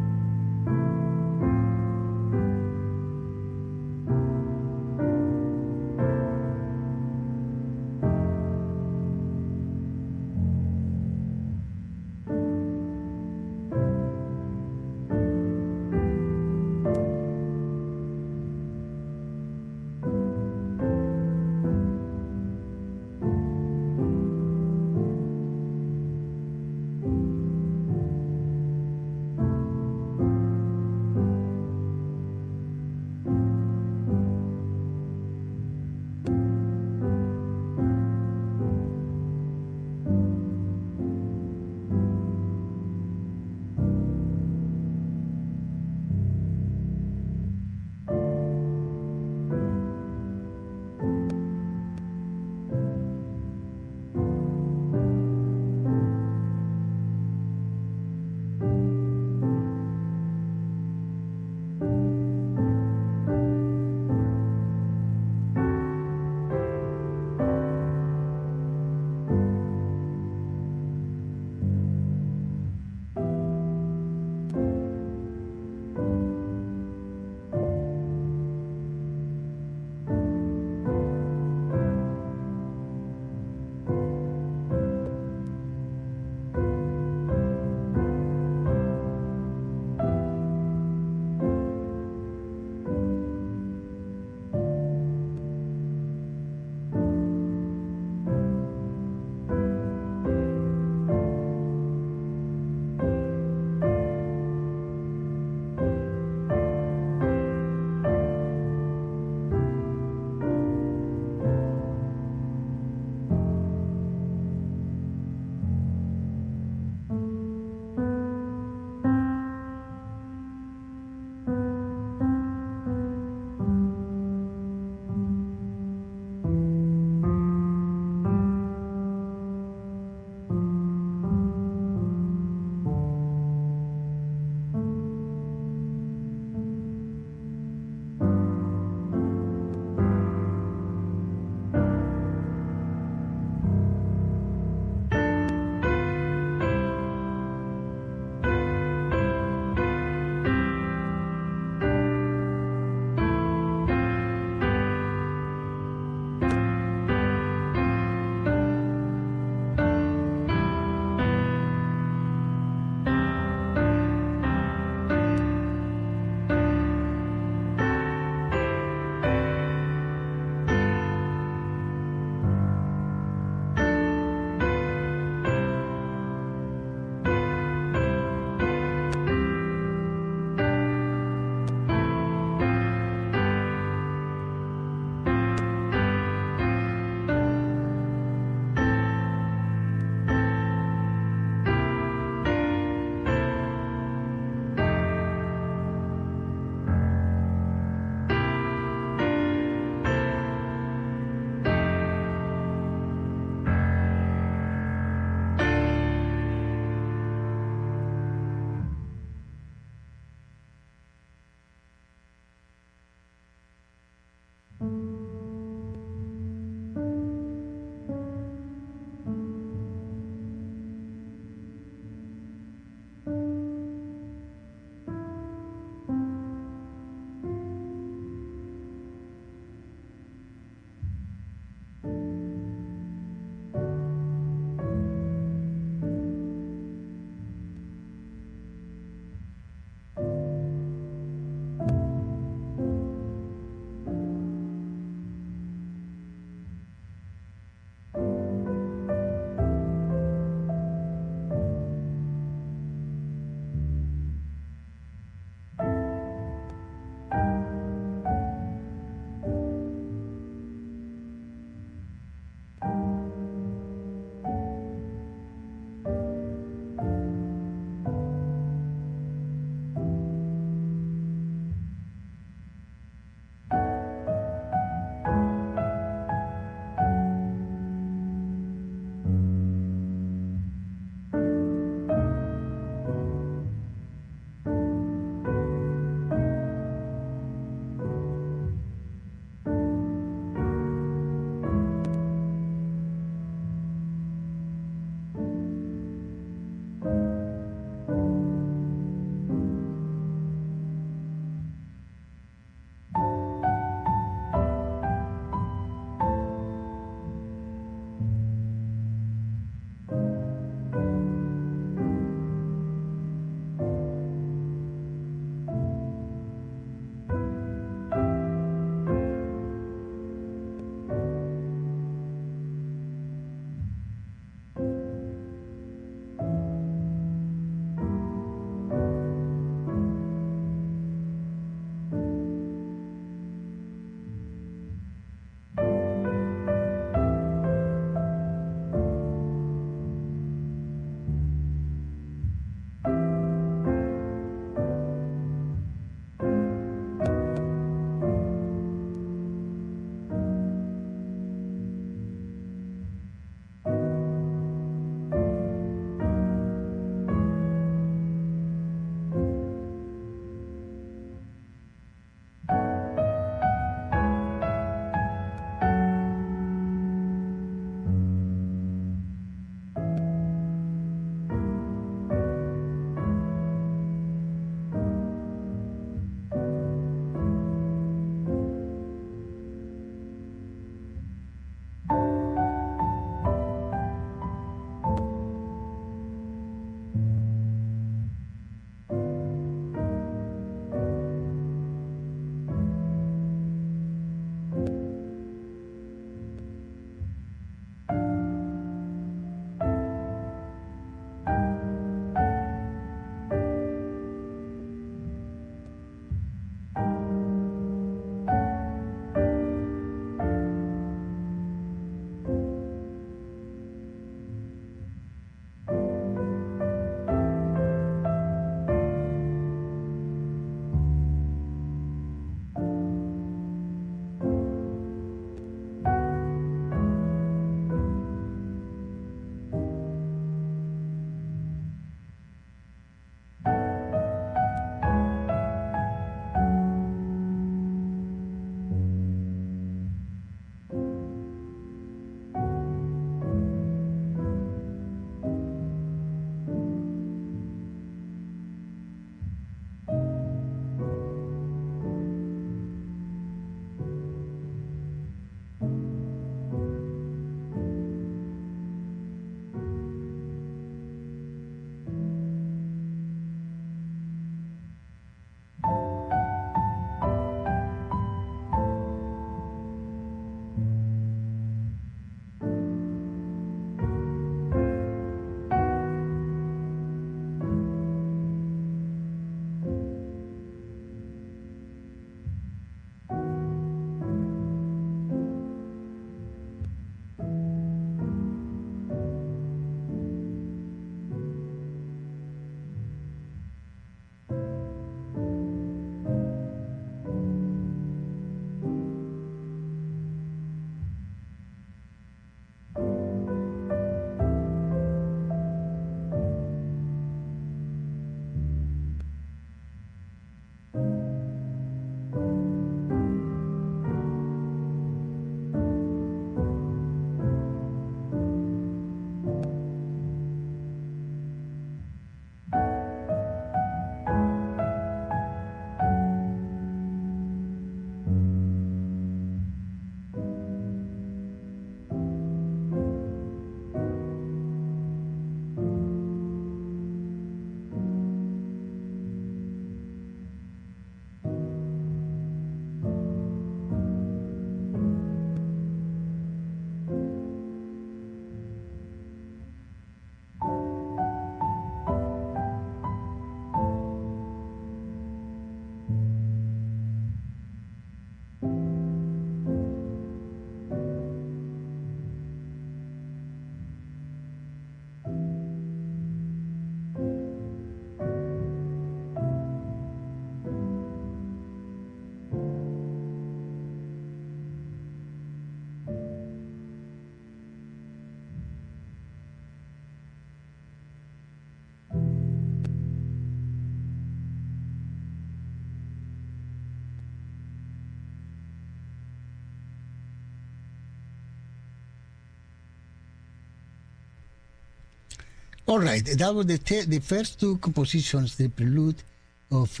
All right, that was the first two compositions, the prelude of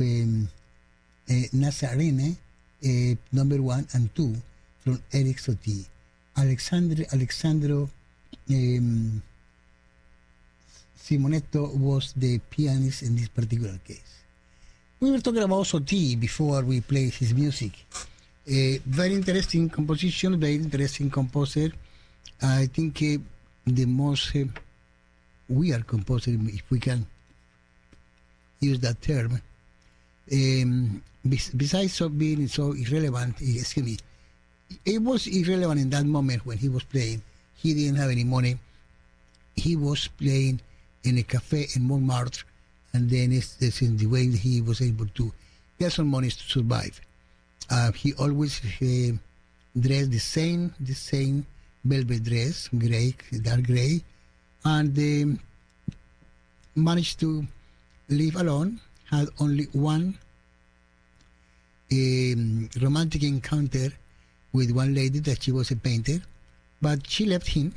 Nazarene, number 1 and 2, from Eric Satie. Alexandro Simonetto was the pianist in this particular case. We were talking about Satie before we played his music. Very interesting composition, very interesting composer. I think the most weird composer, if we can use that term, besides being so irrelevant, excuse me, it was irrelevant in that moment when he was playing. He didn't have any money. He was playing in a cafe in Montmartre, and then it's in the way he was able to get some money to survive. He always dressed the same velvet dress, gray, dark gray, and managed to live alone. Had only one romantic encounter with one lady that she was a painter, but she left him,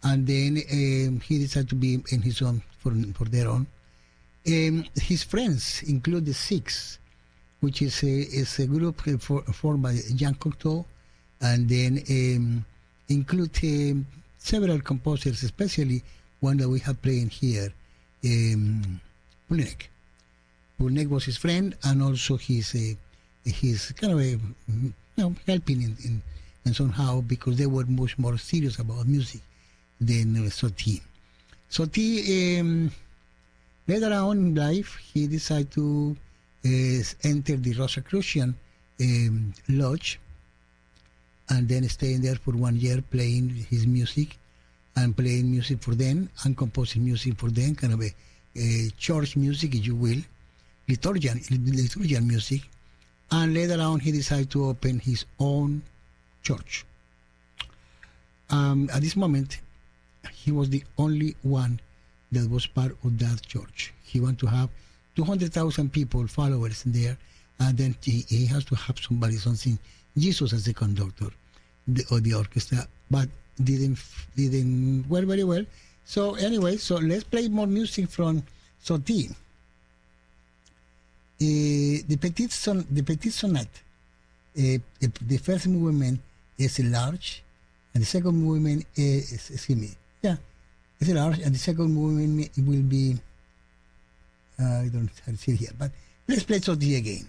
and then he decided to be in his own for their own. His friends include the Six, which is a group formed by Jean Cocteau, and then include several composers, especially one that we have playing here, Poulenc. Poulenc was his friend, and also his kind of helping in somehow, because they were much more serious about music than Satie. Satie, later on in life, he decided to enter the Rosicrucian Lodge, and then staying there for 1 year playing his music and playing music for them and composing music for them, kind of a church music, if you will, liturgical music. And later on, he decided to open his own church. At this moment, he was the only one that was part of that church. He wanted to have 200,000 people, followers there, and then he has to have something, Jesus as the conductor of the orchestra, but didn't work very well. So anyway, so let's play more music from Satie. The Petit Sonate. The first movement is large, and the second movement is, it's large, and the second movement will be, I don't see it here, but let's play Satie again.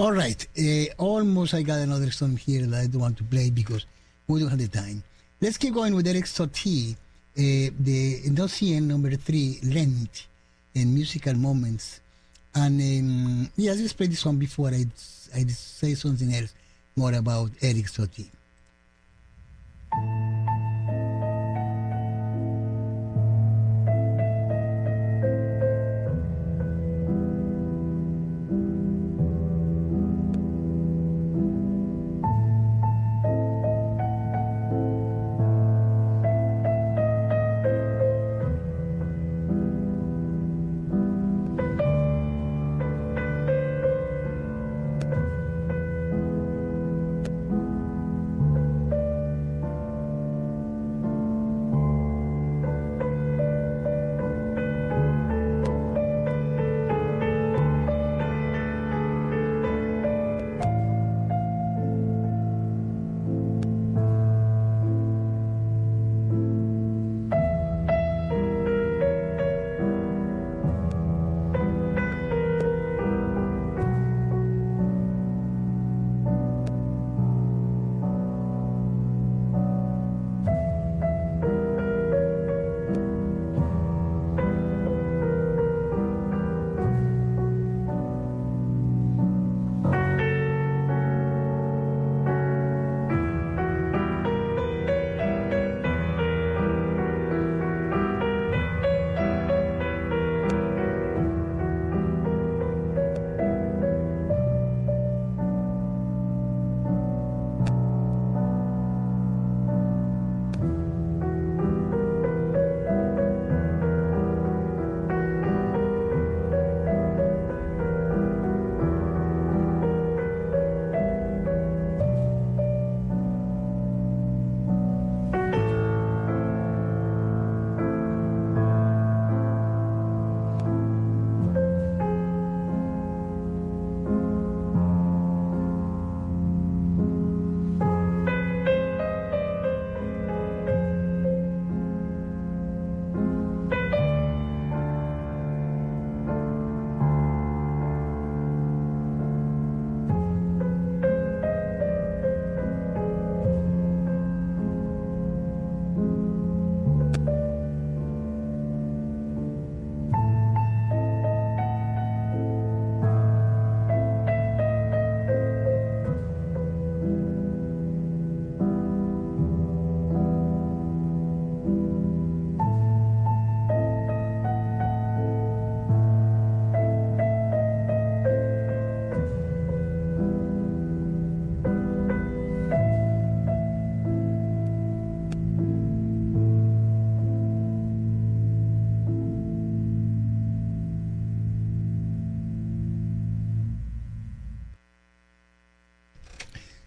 All right. Almost I got another song here that I don't want to play because we don't have the time. Let's keep going with Eric Satie, the Nocien number 3, Lent, and musical moments. And yeah, I just played this one before I say something else more about Eric Satie.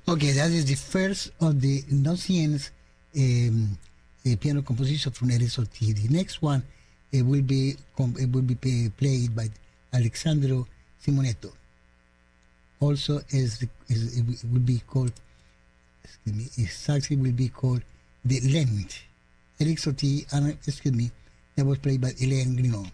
Okay, that is the first of the Nociens piano composition from Eric Satie. The next one will be played by Alexandro Simonetto. Also, it will be called. Excuse me. Exactly, will be called the Lent. Eric Satie, and that was played by Hélène Grinon.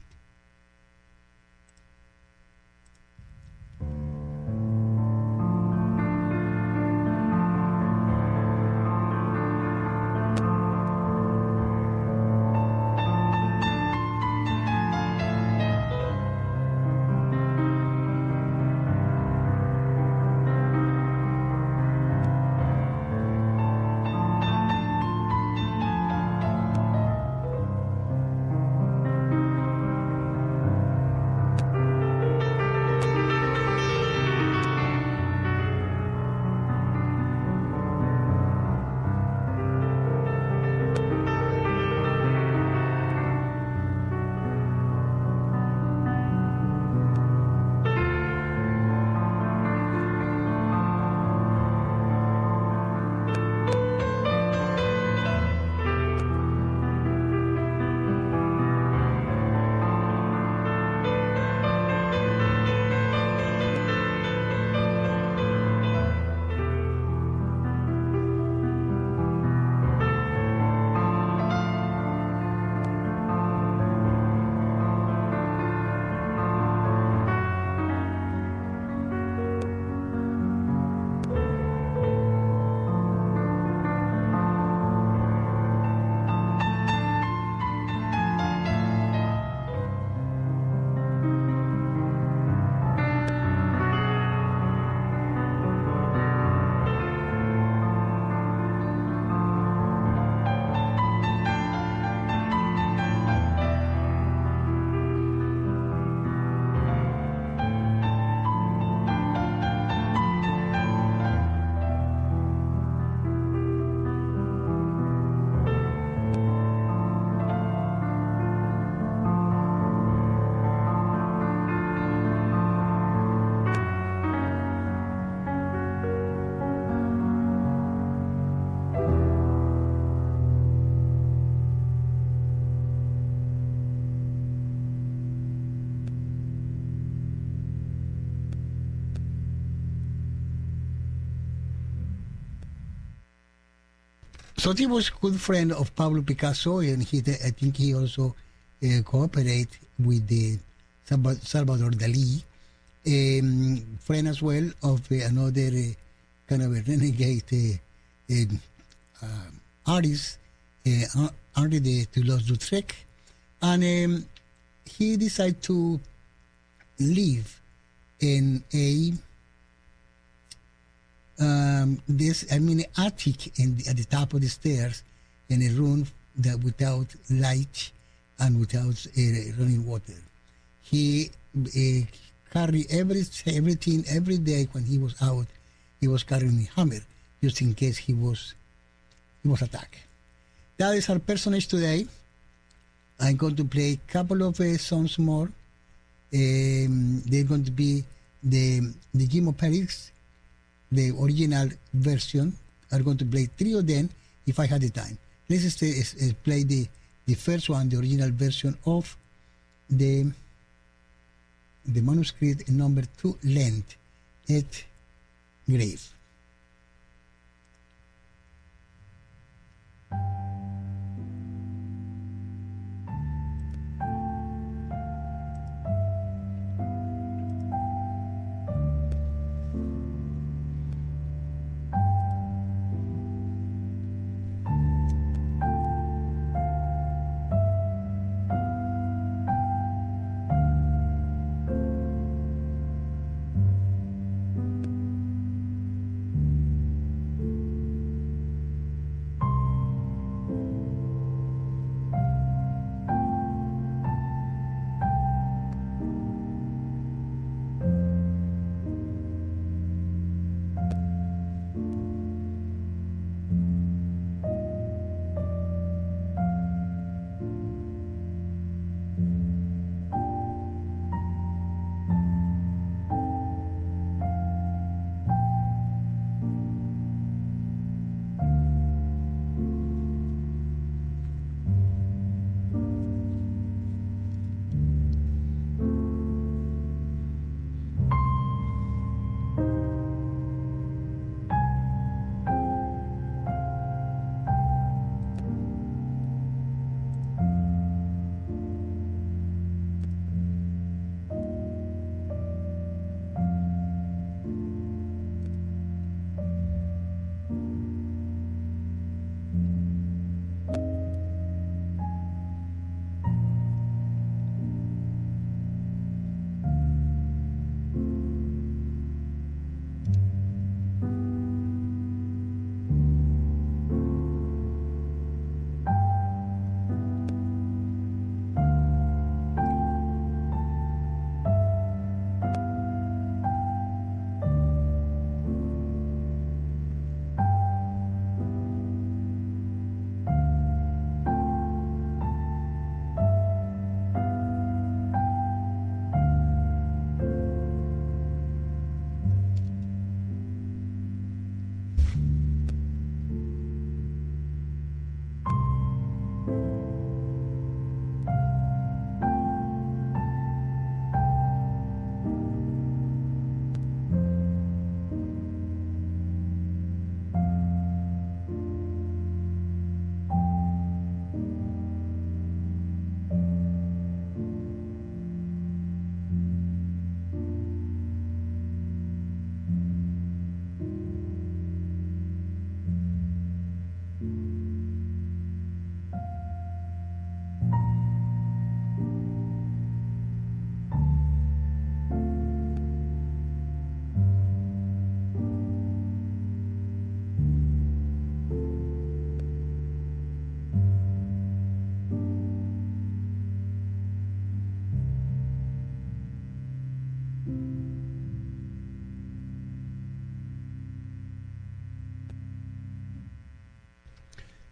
Sotti was a good friend of Pablo Picasso, and I think he also cooperated with the Salvador Dali, friend as well of another kind of a renegade artist, Henri de Toulouse-Lautrec, and he decided to live in a attic at the top of the stairs, in a room that without light and without running water. He carried everything every day. When he was out, he was carrying a hammer just in case he was attacked. That is our personage today. I'm going to play a couple of songs more. They're going to be the Jim Operics, the original version. I'm going to play 3 of them if I had the time. Let's play the first one, the original version of the manuscript number 2, Lent et Grave.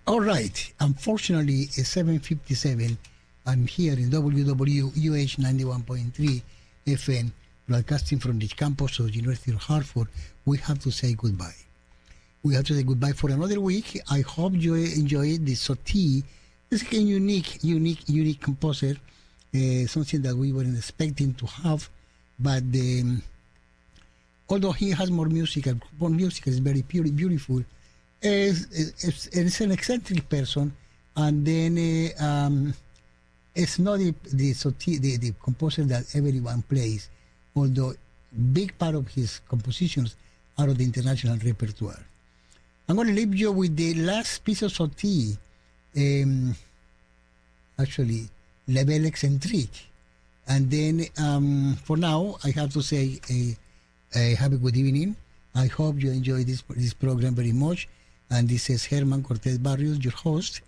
All right. Unfortunately, it's 7:57. I'm here in WWUH 91.3 FM, broadcasting from the campus of the University of Hartford. We have to say goodbye. We have to say goodbye for another week. I hope you enjoyed the Sotti. It's a unique composer, something that we weren't expecting to have. But although he has more music is very beautiful, It's an eccentric person, and then it's not the composer that everyone plays, although big part of his compositions are of the international repertoire. I'm going to leave you with the last piece of Satie, actually, La Belle Excentrique. And then for now, I have to say have a good evening. I hope you enjoy this program very much. And this is Hermann Cortes-Barrios, your host.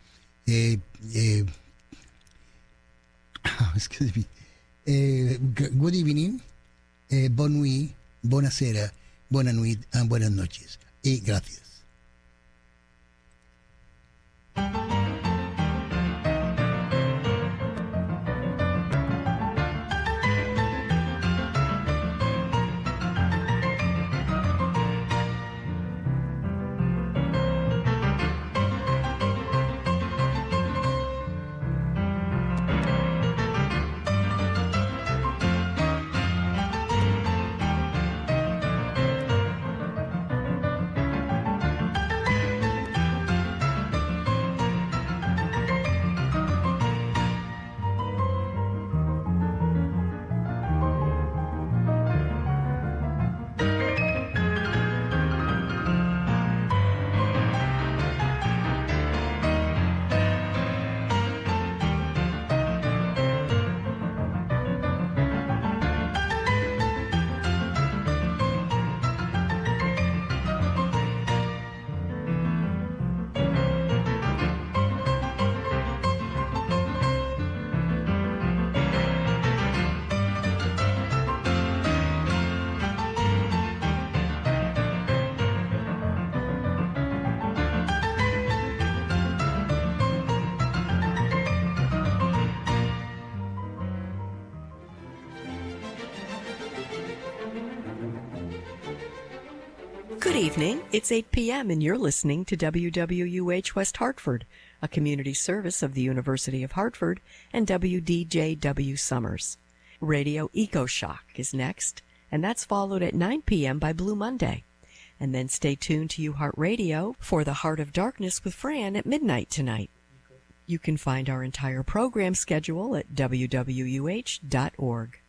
Excuse me. Good evening, bon nuit, buonasera, buona nuit, and buenas noches. Y gracias. Good evening. It's 8 p.m. and you're listening to WWUH West Hartford, a community service of the University of Hartford, and WDJW Summers. Radio Eco Shock is next, and that's followed at 9 p.m. by Blue Monday. And then stay tuned to UHeart Radio for The Heart of Darkness with Fran at midnight tonight. You can find our entire program schedule at WWUH.org.